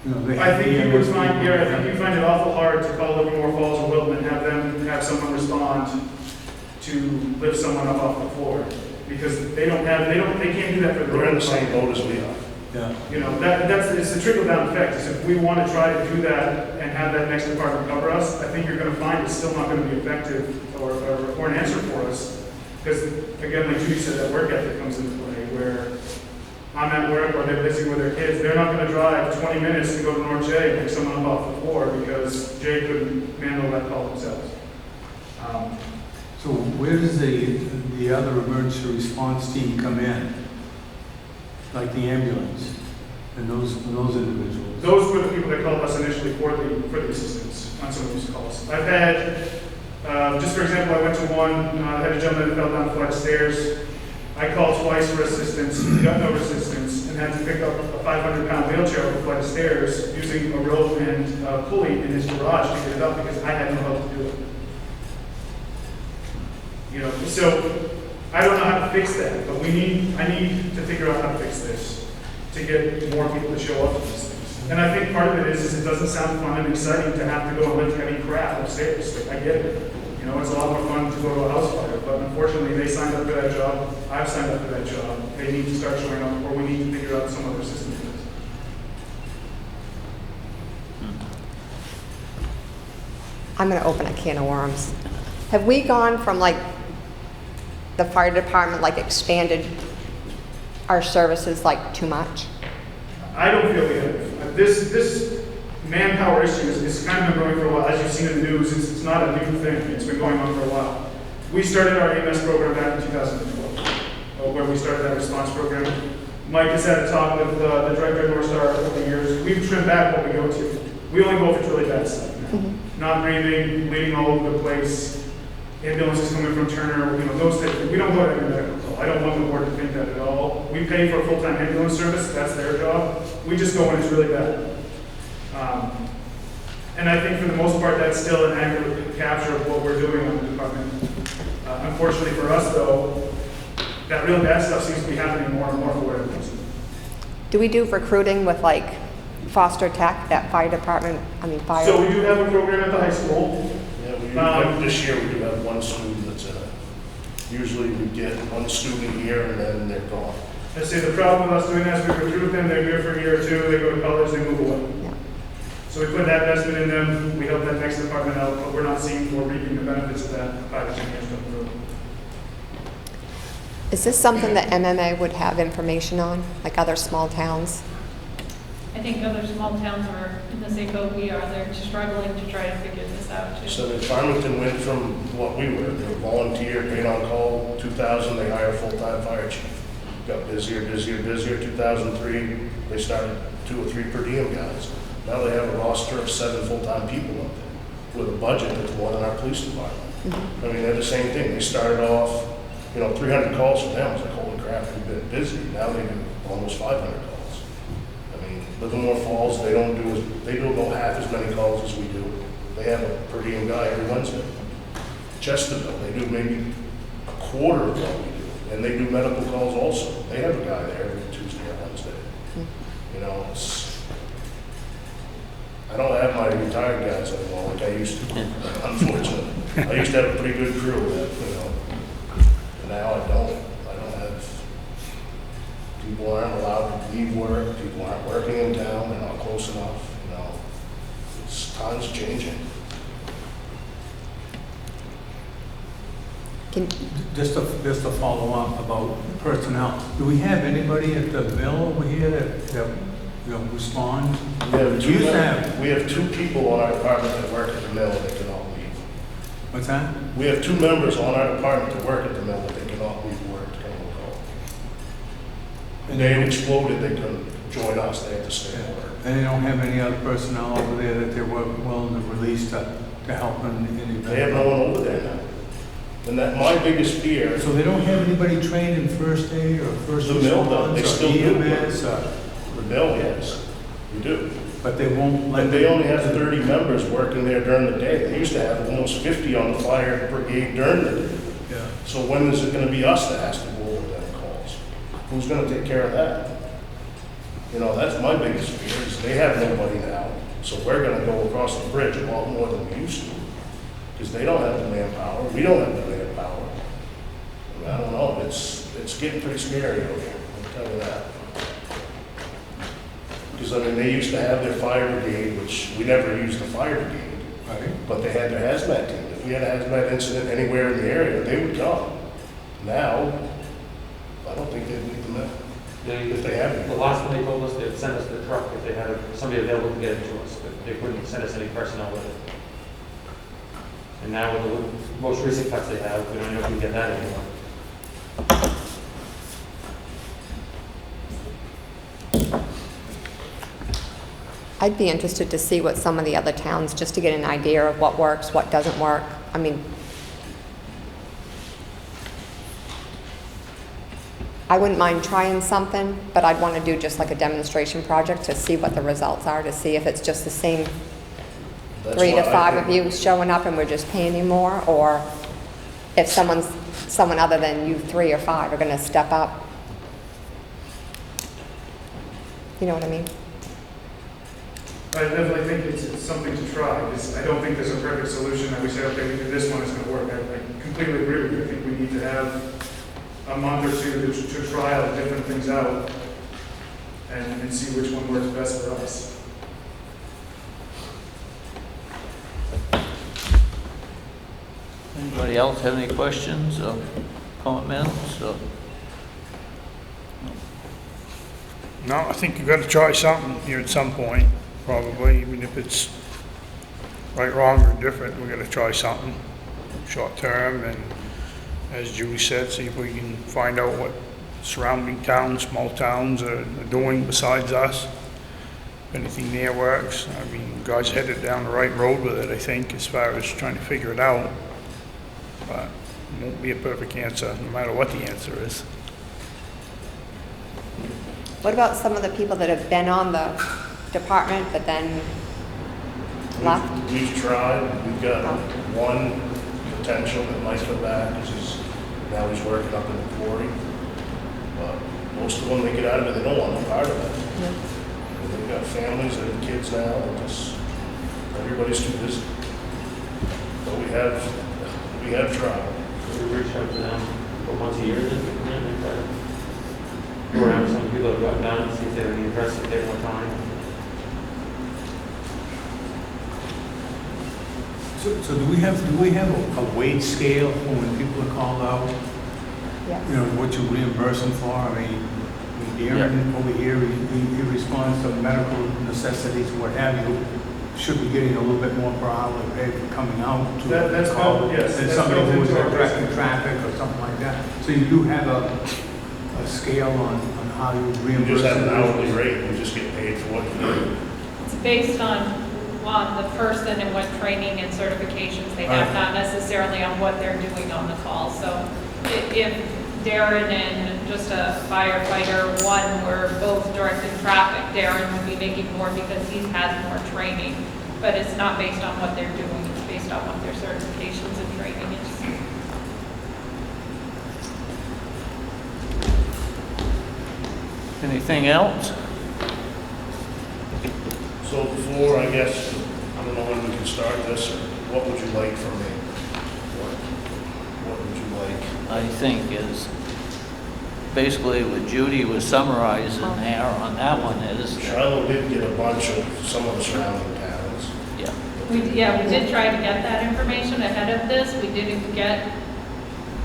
Speaker 6: they have.
Speaker 9: I think you find it awful hard to call Livermore Falls or Wilton and have someone respond to lift someone up off the floor, because they can't do that for the
Speaker 7: We're in the same boat as we are.
Speaker 9: Yeah. It's a trickle-down effect. Is if we want to try to do that and have that next department cover us, I think you're going to find it's still not going to be effective or an answer for us. Because, again, like Judy said, that work ethic comes into play, where I'm at work or they're busy with their kids. They're not going to drive 20 minutes to go to North Jay and pick someone up off the floor because Jay couldn't handle that call themselves.
Speaker 6: So where does the other emergency response team come in? Like the ambulance and those individuals?
Speaker 9: Those were the people that called us initially for the assistance on some of these calls. I've had, just for example, I went to one, I had a gentleman that fell down a flight of stairs. I called twice for assistance, got no assistance, and had to pick up a 500-pound wheelchair up a flight of stairs using a rope and a pulley in his garage to get it up because I had no help to do it. So I don't know how to fix that, but I need to figure out how to fix this to get more people to show up to these things. And I think part of it is it doesn't sound fun and exciting to have to go and lift heavy crap upstairs. Like, I get it. It's a lot more fun to go to a house fire, but unfortunately they signed up for that job. I've signed up for that job. They need to start showing up, or we need to figure out some other system for this.
Speaker 3: I'm going to open a can of worms. Have we gone from the fire department expanded our services too much?
Speaker 9: I don't feel we have. This manpower issue is kind of been going for a while. As you've seen in the news, it's not a new thing. It's been going on for a while. We started our EMS program back in 2012, where we started that response program. Mike has had a talk with the director of North Star over the years. We've trimmed back what we go to. We only go if it's really bad stuff. Not breathing, bleeding all over the place, ambulances coming from Turner, those types of things. We don't go to every medical call. I don't want the board to think that at all. We pay for a full-time ambulance service, that's their job. We just go when it's really bad. And I think for the most part, that's still an accurate capture of what we're doing on the department. Unfortunately for us, though, that real bad stuff seems to be happening more and more for whatever reason.
Speaker 3: Do we do recruiting with like Foster Tech, that fire department, fire?
Speaker 9: So we do have a program at the high school.
Speaker 7: Yeah, this year we do have one student that's in it. Usually we get one student here and then they're gone.
Speaker 9: I say the problem with us doing that is we recruit them, they're here for a year or two, they go to college, they move away.
Speaker 3: Yeah.
Speaker 9: So we put that investment in them, we help that next department out, but we're not seeing or reaping the benefits of that 5 to 10 years down the road.
Speaker 3: Is this something that MMA would have information on, like other small towns?
Speaker 4: I think other small towns are in the same boat we are. They're struggling to try to figure this out too.
Speaker 7: So the Farmington went from what we were, they were volunteer, paid on call, 2000, they hired a full-time fire chief. Got busier. 2003, they started 2 or 3 per diem guys. Now they have a roster of 7 full-time people up there with a budget that's more than our police department. I mean, they're the same thing. They started off, 300 calls for them. I was like, holy crap, we've been busy. Now they do almost 500 calls. I mean, Livermore Falls, they don't go half as many calls as we do. They have a per diem guy every Wednesday. Chesterville, they do maybe a quarter of what we do. And they do medical calls also. They have a guy there every Tuesday or Wednesday. I don't have my retired guys anymore like I used to, unfortunately. I used to have a pretty good crew that, and now I don't. I don't have, people aren't allowed to leave work, people aren't working in town, they're not close enough, time's changing.
Speaker 6: Just to follow up about personnel, do we have anybody at the mill over here that responds?
Speaker 7: We have 2 people on our department that work at the mill that cannot leave.
Speaker 6: What's that?
Speaker 7: We have 2 members on our department that work at the mill that they cannot leave work to come on call. And they exploded, they couldn't join us, they had to stay at work.
Speaker 6: And they don't have any other personnel over there that they're willing to release to help in the event?
Speaker 7: They have no one over there now. And that my biggest fear.
Speaker 6: So they don't have anybody trained in first aid or first
Speaker 7: The mill does, they
Speaker 6: response
Speaker 7: still
Speaker 6: or
Speaker 7: do.
Speaker 6: EMS?
Speaker 7: The mill, yes, we do.
Speaker 6: But they won't let
Speaker 7: But they only have 30 members working there during the day. They used to have almost 50 on the fire brigade during the day.
Speaker 6: Yeah.
Speaker 7: So when is it gonna be us that has to go over them calls? Who's gonna take care of that? That's my biggest fear, is they have nobody now. So we're gonna go across the bridge a lot more than we used to. Because they don't have the manpower, we don't have the manpower. I don't know, it's getting pretty scary over here, I'll tell you that. Because they used to have their fire brigade, which we never used the fire brigade,
Speaker 6: Right.
Speaker 7: but they had their hazmat team. If we had a hazmat incident anywhere in the area, they would come. Now, I don't think they'd leave them there. If they have it.
Speaker 8: The last one they told us, they'd send us the truck if they had somebody available to get it to us, but they wouldn't send us any personnel with it. And now with the most recent cuts they have, we don't know if we can get that anymore.
Speaker 3: I'd be interested to see what some of the other towns, just to get an idea of what works, what doesn't work. I wouldn't mind trying something, but I'd want to do just like a demonstration project to see what the results are, to see if it's just the same
Speaker 7: That's
Speaker 3: 3 to
Speaker 7: what I
Speaker 3: 5 of
Speaker 7: think.
Speaker 3: you showing up and we're just paying you more, or if someone other than you 3 or 5 are going to step up. You know what I mean?
Speaker 9: I definitely think it's something to try. I don't think there's a perfect solution that we say, okay, we do this one, it's going to work. I completely agree with you. I think we need to have a month or 2 to try out different things out and see which one works best for us.
Speaker 2: Anybody else have any questions or comments?
Speaker 1: No, I think you gotta try something here at some point, probably, even if it's right, wrong, or different, we gotta try something short term, and as Julie said, see if we can find out what surrounding towns, small towns are doing besides us. if anything there works. I mean, God's headed down the right road with it, I think, as far as trying to figure it out. But it won't be a perfect answer, no matter what the answer is.
Speaker 3: What about some of the people that have been on the department but then left?
Speaker 7: We've tried, we've got one potential that might come back, because now he's working up in the quarry. But most of them, they get out of it, they don't want no part of it. They've got families, they have kids now, and just, everybody's too busy. But we have tried.
Speaker 8: We reach out to them once a year, and try to go around some people that have gotten down and see if they have any interest, if they have more time.
Speaker 6: So do we have a wage scale for when people are called out?
Speaker 3: Yes.
Speaker 6: You know, what you reimburse them for? I mean, Darren over here, he responds to medical necessities, what have you. Should be getting a little bit more per hour pay for coming out to
Speaker 9: That's
Speaker 6: call
Speaker 9: built, yes,
Speaker 6: than
Speaker 9: that's
Speaker 6: somebody
Speaker 9: built
Speaker 6: who was
Speaker 9: into our
Speaker 6: directing
Speaker 9: pricing.
Speaker 6: traffic or something like that. So you do have a scale on how you
Speaker 7: We
Speaker 6: reimburse.
Speaker 7: just have an hourly
Speaker 6: individuals?
Speaker 7: rate, we just get paid for what you do.
Speaker 4: It's based on the person and what training and certifications they have,
Speaker 6: Right.
Speaker 4: not necessarily on what they're doing on the call. So if Darren and just a firefighter, one were both directing traffic, Darren would be making more because he has more training. But it's not based on what they're doing, it's based on what their certifications and training is.
Speaker 2: Anything else?
Speaker 7: So before, I guess, I don't know when we can start this, or what would you like from me? What would you like?
Speaker 2: I think is basically what Judy was summarizing there on that one is,
Speaker 7: Shiloh did get a bunch of some of the surrounding towns.
Speaker 2: yeah,
Speaker 4: We did try to get that information ahead of this. We didn't get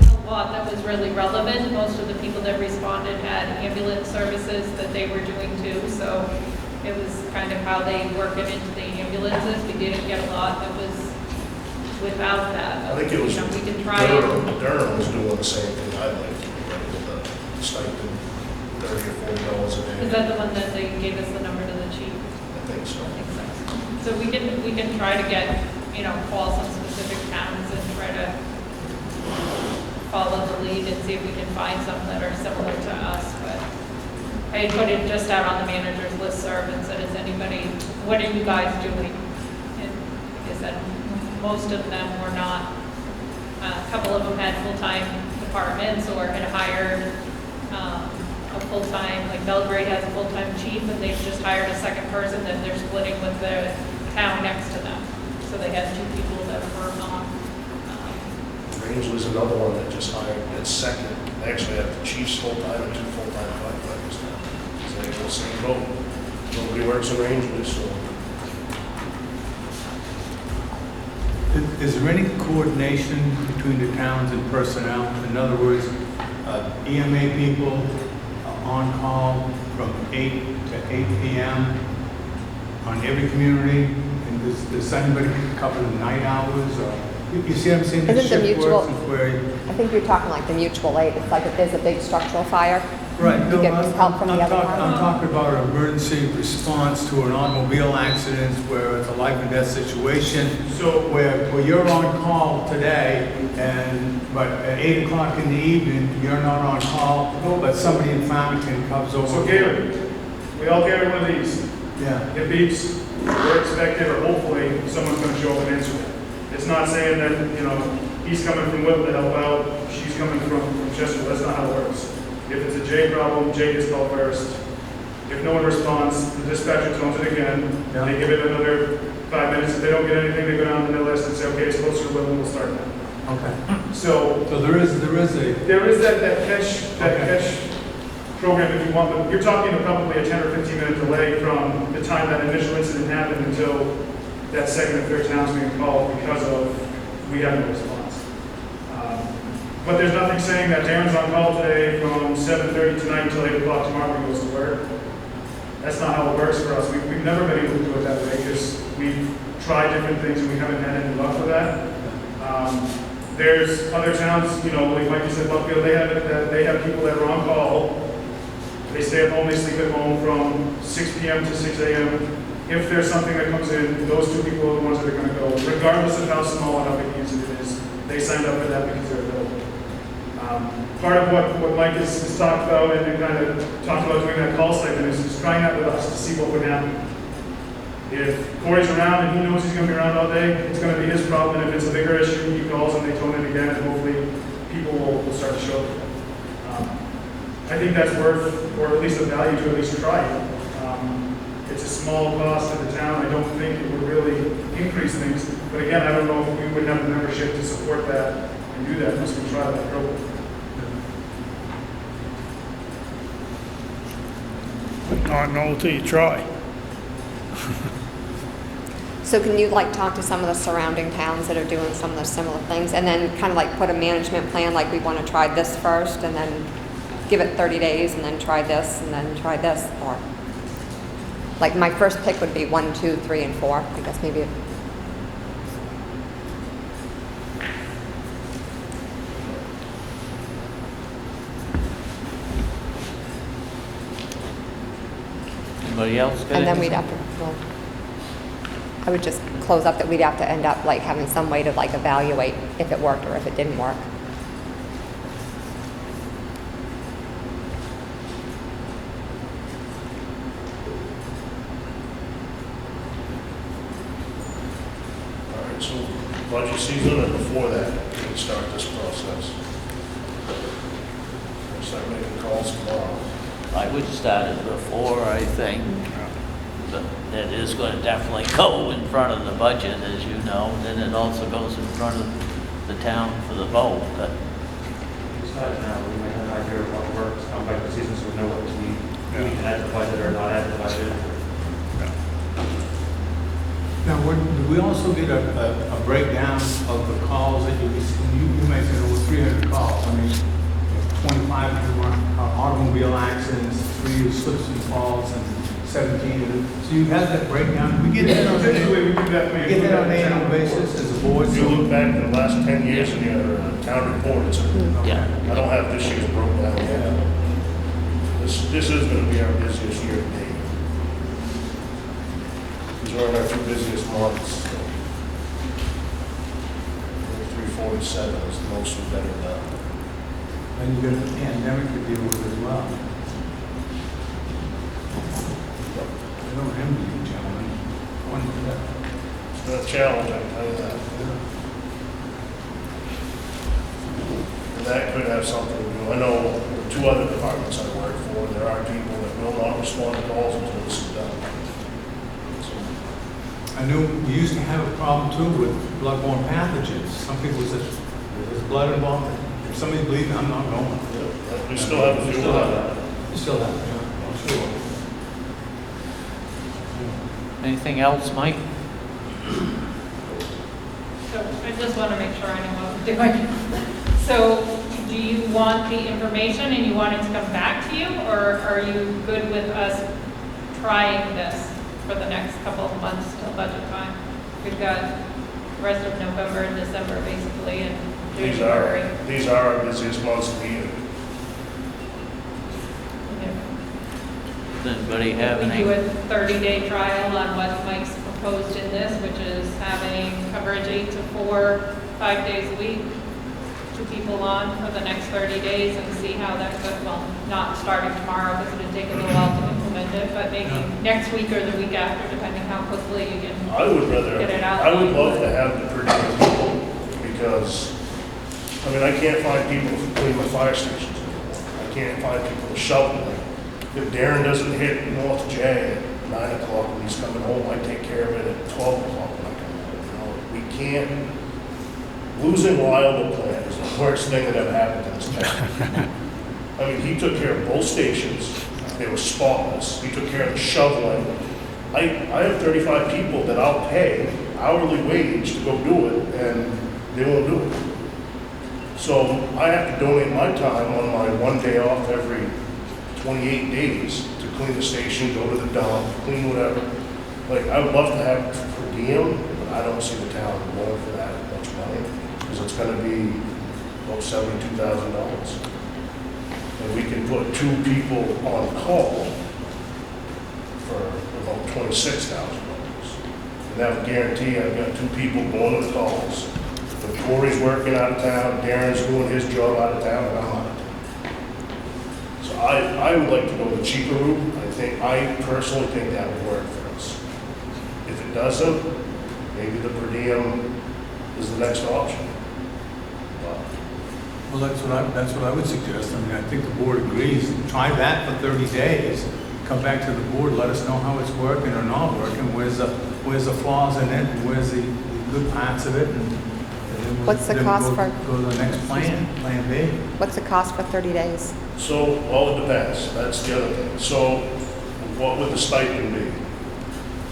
Speaker 4: a lot that was really relevant. Most of the people that responded had ambulance services that they were doing too, so it was kind of how they work it into the ambulances. We didn't get a lot that was without that.
Speaker 7: I think it was
Speaker 4: You know, we can try it.
Speaker 7: Durham was doing the same thing I'd like to do, right, with the stipend, $30 or $40 a day.
Speaker 4: Is that the one that they gave us the number to the chief?
Speaker 7: I think so.
Speaker 4: I think so. So we can try to get, call some specific towns and try to follow the lead and see if we can find some that are similar to us, but I had put it just out on the manager's listserv and said, is anybody, what are you guys doing? And like I said, most of them were not, a couple of them had full-time departments or had hired a full-time, like Belgrade has a full-time chief and they've just hired a second person that they're splitting with the town next to them. So they had two people that were on.
Speaker 7: Rangeley's another one that just hired, its second, they actually have the chief's full-time and 2 full-time firefighters now. So they go same boat. Nobody works in Rangeley, so.
Speaker 6: Is there any coordination between the towns and personnel? In other words, EMA people on call from 8 to 8 p.m. on every community? And does anybody cover the night hours? Or you see what I'm saying?
Speaker 3: Isn't the
Speaker 6: Shift
Speaker 3: mutual-
Speaker 6: work is where-
Speaker 3: I think you're talking like the mutual aid. It's like if there's a big structural fire.
Speaker 6: Right,
Speaker 3: You
Speaker 6: no,
Speaker 3: get
Speaker 6: I'm
Speaker 3: help from the other
Speaker 6: I'm
Speaker 3: town.
Speaker 6: talking about an emergency response to an automobile accident where it's a life and death situation.
Speaker 9: So-
Speaker 6: Where you're on call today but at 8 o'clock in the evening, you're not on call, but somebody in Farmington comes over.
Speaker 9: So Gary, we all carry one of these.
Speaker 6: Yeah,
Speaker 9: It beeps, we're expected, or hopefully, someone's gonna show up and answer it. It's not saying that, he's coming from Whittle to help out, she's coming from Chester, that's not how it works. If it's a J problem, J gets called first. If no one responds, the dispatcher tones it again,
Speaker 6: Yeah.
Speaker 9: they give it another 5 minutes. If they don't get anything, they go down the list and say, okay, it's closer to Whittle, we'll start now.
Speaker 6: okay.
Speaker 9: So,
Speaker 6: So there is a,
Speaker 9: there is that
Speaker 6: Okay.
Speaker 9: catch program if you want, but you're talking probably a 10 or 15 minute delay from the time that initial incident happened until that second or third town's being called because of, we have no response. But there's nothing saying that Darren's on call today from 7:30 tonight until 8 o'clock tomorrow when he goes to work. That's not how it works for us. We've never been able to do it that way because we've tried different things and we haven't had any luck with that. There's other towns, like Mikey said, Buckfield, they have people that are on call. They stay at home, they sleep at home from 6 p.m. to 6 a.m. if there's something that comes in, those two people are the ones that are gonna go, regardless of how small and how big the incident is. They signed up for that because they're available. Part of what Mike has talked about and kind of talked about doing that call segment is trying that with us to see what would happen. If Corey's around and he knows he's gonna be around all day, it's gonna be his problem, and if it's a bigger issue, he calls and they tone it again, and hopefully people will start to show up. I think that's worth, or at least a value to at least try it. It's a small cost to the town, I don't think it would really increase things, but again, I don't know if we would have the membership to support that and do that unless we try that program.
Speaker 1: Not know till you try.
Speaker 3: So can you like talk to some of the surrounding towns that are doing some of the similar things and then kind of like put a management plan, like we want to try this first and then give it 30 days and then try this and then try this? Or like my first pick would be 1, 2, 3, and 4. I guess maybe.
Speaker 2: Anybody else got
Speaker 3: And then
Speaker 2: anything?
Speaker 3: we'd have to, well, I would just close up that we'd have to end up like having some way to like evaluate if it worked or if it didn't work.
Speaker 7: All right, so budget season or before that, we can start this process. We'll start making calls tomorrow.
Speaker 2: I would start it before, I think. But that is going to definitely go in front of the budget, as you know. And then it also goes in front of the town for the vote. But
Speaker 8: Start now, we might have an idea of what works, come back to season, so we know what we can add to the budget or not add to the budget.
Speaker 6: Now, do we also get a breakdown of the calls that you receive? You mentioned over 300 calls. I mean, 25 were automobile accidents, 3 slips and falls, and 17. So you have that breakdown. We get that on
Speaker 9: Typically, we do that.
Speaker 6: we get that on an annual basis as a board.
Speaker 7: If you look back in the last 10 years in your town report, it's,
Speaker 2: yeah,
Speaker 7: I don't have this year's broken down yet. This is gonna be our busiest year to date. These are our 2 busiest months. 347 is the most we've ever done.
Speaker 6: And you got the pandemic to deal with as well. I don't envy you, gentlemen. One for that.
Speaker 7: It's been a challenge, I can tell you that. And that could have something to do, I know 2 other departments I work for, there are people that will not respond to calls until this is done. So,
Speaker 6: I knew we used to have a problem too with bloodborne pathogens. Some people said there's blood involved. If somebody believes, I'm not going.
Speaker 7: yeah, we still have a few of that.
Speaker 6: You still have, yeah, I'm sure.
Speaker 2: anything else, Mike?
Speaker 4: So I just want to make sure I know what we're doing. So do you want the information and you want it to come back to you, or are you good with us trying this for the next couple of months till budget time? We've got the rest of November and December basically, and January.
Speaker 7: These are our busiest months of the year.
Speaker 2: Does anybody have
Speaker 4: We
Speaker 2: any?
Speaker 4: do a 30-day trial on what Mike's proposed in this, which is having coverage 8 to 4, 5 days a week, 2 people on for the next 30 days and see how that goes. Well, not starting tomorrow because it'll take a little while to implement it, but maybe next week or the week after, depending how quickly you can.
Speaker 7: I would rather,
Speaker 4: Get it out.
Speaker 7: I would love to have the per diem people, because, I mean, I can't find people to clean my fire stations anymore. I can't find people to shovel. Like, if Darren doesn't hit North J at 9 o'clock when he's coming home, I take care of it at 12 o'clock when I come home. You know, we can't, losing Lyle plant is the worst thing that ever happened to this town. I mean, he took care of both stations, they were spotless, he took care of the shoveling. I have 35 people that I'll pay hourly wage to go do it, and they won't do it. So I have to donate my time on my 1 day off every 28 days to clean the station, go to the dump, clean whatever. Like, I would love to have per diem, but I don't see the town going for that much money, because it's gonna be about $72,000. And we can put 2 people on call for about $26,000. And that would guarantee I've got 2 people going to the calls. But Corey's working out of town, Darren's doing his job out of town, and I'm out of town. So I would like to go the cheaper route. I personally think that would work for us. If it doesn't, maybe the per diem is the next option. But
Speaker 6: Well, that's what I would suggest. I mean, I think the board agrees. Try that for 30 days. Come back to the board, let us know how it's working or not working. Where's the flaws in it, and where's the good parts of it, and then we'll-
Speaker 3: What's the
Speaker 6: then
Speaker 3: cost
Speaker 6: go-
Speaker 3: for-
Speaker 6: Go to the next plan B.
Speaker 3: What's the cost for 30 days?
Speaker 7: So, well, it depends, that's the other thing. So, what would the stipend be?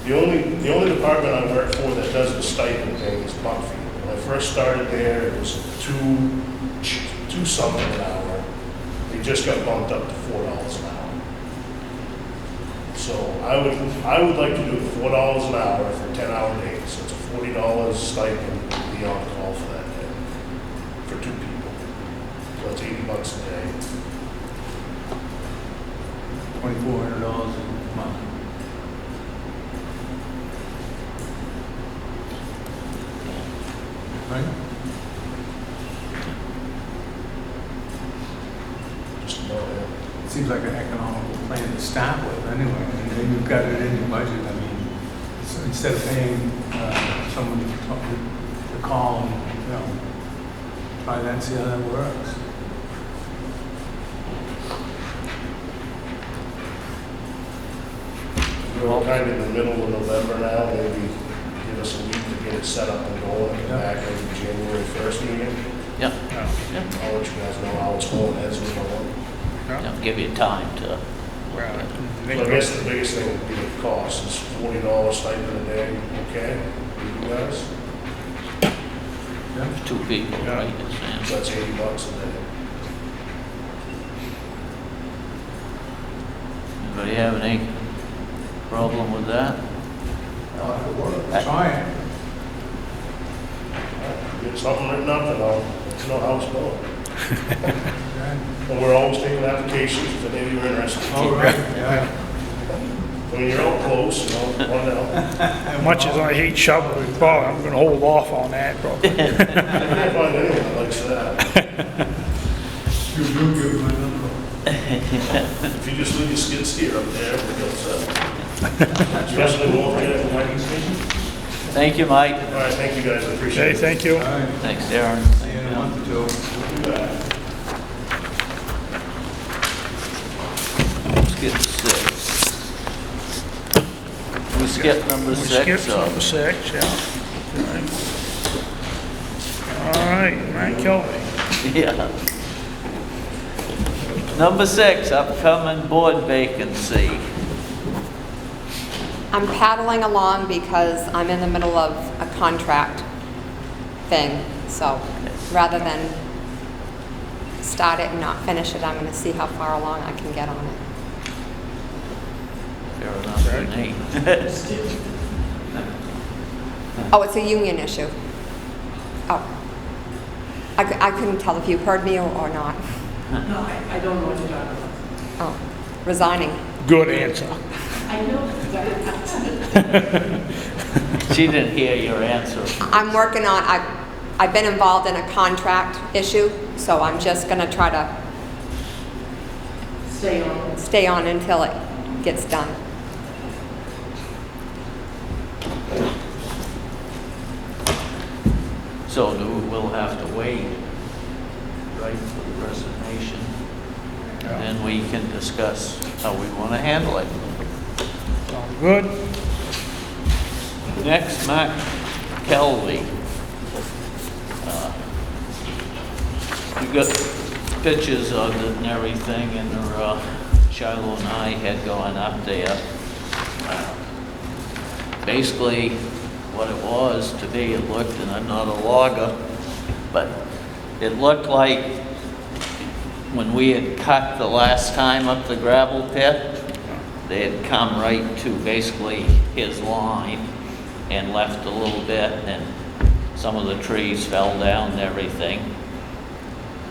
Speaker 7: The only department I work for that does the stipend thing is Buckfield. When I first started there, it was two something an hour. They just got bumped up to $4 an hour. So, I would like to do $4 an hour for 10-hour days. So it's a $40 stipend beyond call for that day, for 2 people. So that's $80 a day.
Speaker 6: $2,400 a month. Right?
Speaker 7: Just about it.
Speaker 6: Seems like an economical plan to start with anyway, and then you've got it in your budget. I mean, so instead of paying someone to call and, try that and see how that works.
Speaker 7: We're kind of in the middle of November now, maybe give us a week to get it set up and going, and come back in January 1st meeting.
Speaker 2: Yeah,
Speaker 7: I'll let you guys know how it's going as we go on.
Speaker 2: yeah, give you time to,
Speaker 7: So I guess the biggest thing would be the cost, is $40 stipend a day, okay, for you guys?
Speaker 2: 2 people, right? It's,
Speaker 7: So that's $80 a day.
Speaker 2: Anybody have any problem with that?
Speaker 6: Try it.
Speaker 7: Get something written up, and I'll let you know how it's going. And we're always taking applications if any of you are interested.
Speaker 6: All right, yeah.
Speaker 7: When you're out close, one out.
Speaker 1: As much as I hate shoveling, Paul, I'm gonna hold off on that probably.
Speaker 7: I can't find anyone that likes that.
Speaker 10: You do give my number.
Speaker 7: If you just leave your skid steer up there, we'll be all set. Especially when we're getting the lighting station.
Speaker 2: Thank you, Mike.
Speaker 7: All right, thank you guys, I appreciate
Speaker 1: Okay,
Speaker 7: it.
Speaker 1: thank you.
Speaker 6: All right.
Speaker 2: Thanks, Darren.
Speaker 6: See you in a month or 2.
Speaker 7: We'll do that.
Speaker 2: Let's get 6. We skipped number
Speaker 1: We
Speaker 2: 6.
Speaker 1: skipped
Speaker 2: so-
Speaker 1: number 6, yeah. All right, Matt Kelly.
Speaker 2: Yeah. Number 6, upcoming board vacancy.
Speaker 3: I'm paddling along because I'm in the middle of a contract thing, so rather than start it and not finish it, I'm gonna see how far along I can get on it.
Speaker 2: Fair enough for me.
Speaker 3: Oh, it's a union issue. Oh. I couldn't tell if you heard me or not.
Speaker 11: No, I don't know what you're talking about.
Speaker 3: Oh, resigning.
Speaker 1: Good answer.
Speaker 11: I know that.
Speaker 2: She didn't hear your answer.
Speaker 3: I'm working on, I've been involved in a contract issue, so I'm just gonna try to
Speaker 11: Stay on.
Speaker 3: until it gets done.
Speaker 2: So we'll have to wait, right, for the resignation. And we can discuss how we want to handle it.
Speaker 1: Sounds good.
Speaker 2: Next, Matt Kelly. You got pictures of it and everything, and Shiloh and I had gone up there. Basically, what it was, to me, it looked, and I'm not a logger, but it looked like when we had cut the last time up the gravel pit, they had come right to basically his line and left a little bit, and some of the trees fell down and everything,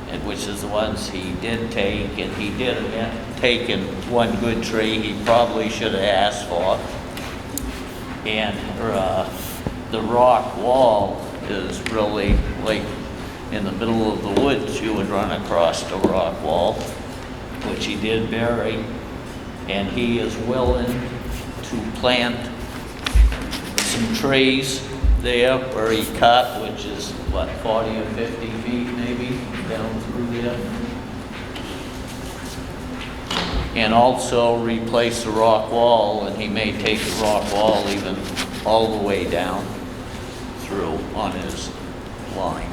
Speaker 2: and which is the ones he did take, and he did have taken one good tree he probably should have asked for. And the rock wall is really like in the middle of the woods. You would run across the rock wall, which he did bury. And he is willing to plant some trees there where he cut, which is what, 40 or 50 feet maybe down through there. And also replace the rock wall, and he may take the rock wall even all the way down through on his line,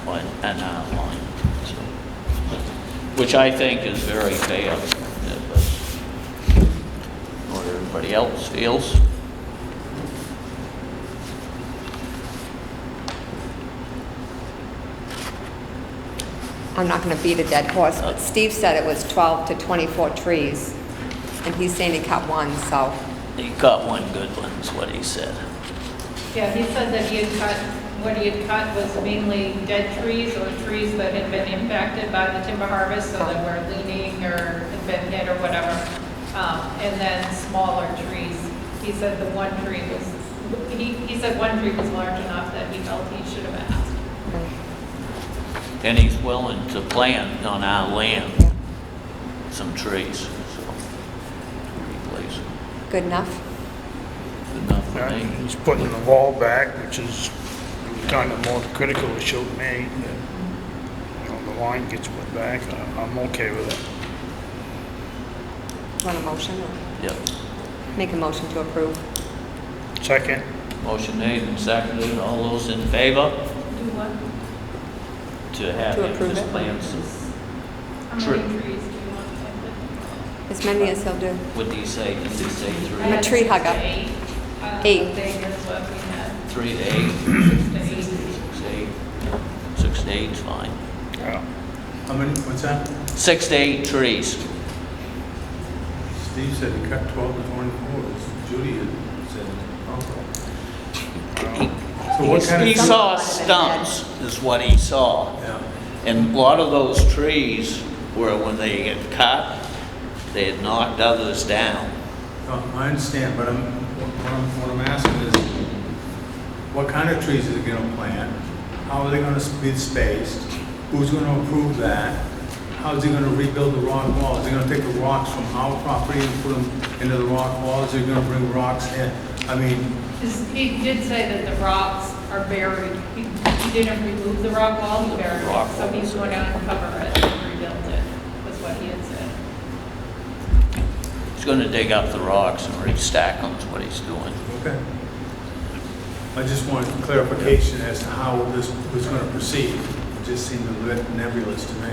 Speaker 2: on our line. So, which I think is very fair, but what everybody else feels.
Speaker 3: I'm not gonna beat a dead horse, but Steve said it was 12 to 24 trees, and he's saying he cut one, so.
Speaker 2: He cut one good one, is what he said.
Speaker 4: Yeah, he said that he had cut, what he had cut was mainly dead trees or trees that had been impacted by the timber harvest, so that were leaning or had been hit or whatever. And then smaller trees. He said the one tree was, he said one tree was large enough that he felt he should have asked.
Speaker 2: And he's willing to plant on our land some trees, so replace.
Speaker 3: Good enough?
Speaker 2: Good enough for me.
Speaker 1: He's putting the wall back, which is kind of more critical issue to me. That, you know, the line gets put back. I'm okay with it.
Speaker 3: Want a motion? Or
Speaker 2: Yep.
Speaker 3: make a motion to approve?
Speaker 1: Second.
Speaker 2: Motion made and seconded. All those in favor
Speaker 4: Do what?
Speaker 2: to have
Speaker 3: To
Speaker 2: him
Speaker 3: approve
Speaker 2: just
Speaker 3: it?
Speaker 2: plant some,
Speaker 4: How
Speaker 2: Tree.
Speaker 4: many trees do you want planted?
Speaker 3: As many as he'll do.
Speaker 2: what did he say? Did he say
Speaker 3: I'm a
Speaker 2: three?
Speaker 3: tree hugger.
Speaker 4: 8.
Speaker 3: 8.
Speaker 4: Big is what we had,
Speaker 2: 3 to 8?
Speaker 4: 6 to 8.
Speaker 2: 6 to 8. 6 to 8 is fine.
Speaker 1: Yeah.
Speaker 6: How many, what's that?
Speaker 2: 6 to 8 trees.
Speaker 6: Steve said he cut 12 to 24, Judy had said also. So what kind
Speaker 2: He
Speaker 6: of?
Speaker 2: saw stumps, is what he saw.
Speaker 6: Yeah.
Speaker 2: And a lot of those trees were, when they get cut, they had knocked others down.
Speaker 6: I understand, but what I'm asking is, what kind of trees are they gonna plant? How are they gonna be spaced? Who's gonna approve that? How's he gonna rebuild the rock wall? Is he gonna take the rocks from our property and put them into the rock wall? Is he gonna bring rocks in? I mean,
Speaker 4: He did say that the rocks are buried. He didn't remove the rock wall, he buried it.
Speaker 2: Rock
Speaker 4: So he's
Speaker 2: wall.
Speaker 4: going to uncover it and rebuild it, was what he had said.
Speaker 2: He's gonna dig up the rocks and restack them, is what he's doing.
Speaker 6: okay. I just wanted clarification as to how this was gonna proceed. It just seemed a bit nebulous to me.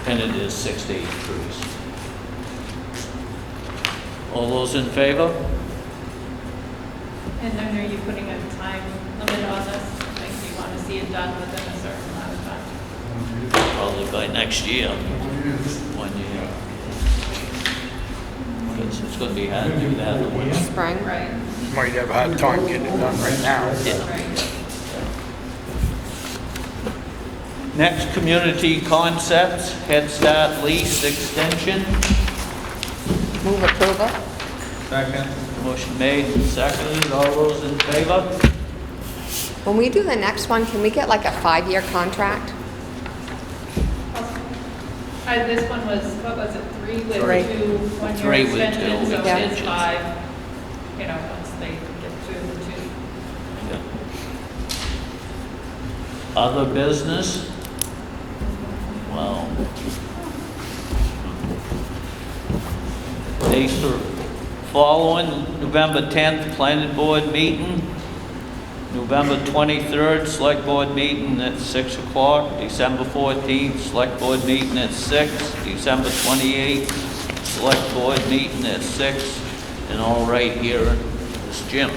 Speaker 2: And it is 6 to 8 trees. All those in favor?
Speaker 4: And then are you putting a time limit on this? Like, do you want to see it done within a certain amount of time?
Speaker 2: Probably by next year. 1 year. Because it's gonna be hard to do that in the winter.
Speaker 3: Spring?
Speaker 4: Right,
Speaker 1: Might have a hard time getting it done right now.
Speaker 2: Yeah.
Speaker 4: right.
Speaker 2: Next, Community Concepts, Head Start lease extension.
Speaker 3: Move approval?
Speaker 6: Second.
Speaker 2: Motion made and seconded. All those in favor?
Speaker 3: When we do the next one, can we get like a 5-year contract?
Speaker 4: This one was, what was it, 3 with 2
Speaker 3: Three.
Speaker 4: 1-year
Speaker 2: 3 with 2
Speaker 4: extensions? So
Speaker 3: Yeah.
Speaker 4: it's 5, you know, once they get through the 2.
Speaker 2: Other business? Well. Dates for following, November 10th, Planning Board meeting. November 23rd, Select Board meeting at 6 o'clock. December 14th, Select Board meeting at 6. December 28th, Select Board meeting at 6. And all right here in this gym.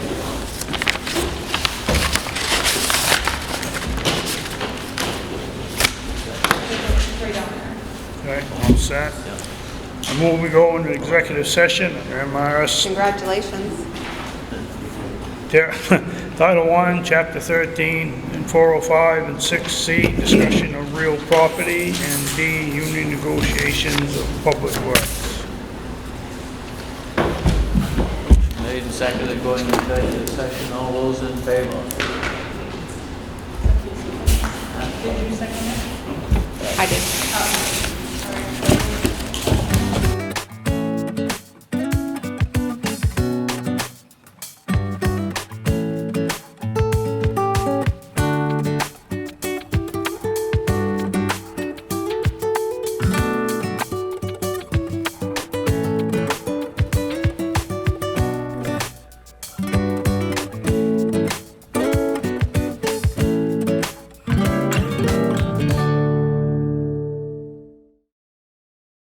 Speaker 4: Right down there.
Speaker 1: Okay, all set. I move we go into executive session under MRS
Speaker 3: Congratulations.
Speaker 1: Title 1, Chapter 13, and 405 and 6C, discussion of real property, and D, union negotiations of public works.
Speaker 2: Made made and seconded, going into executive session. All those in favor?
Speaker 4: Did you second it?
Speaker 3: I did.
Speaker 4: Oh.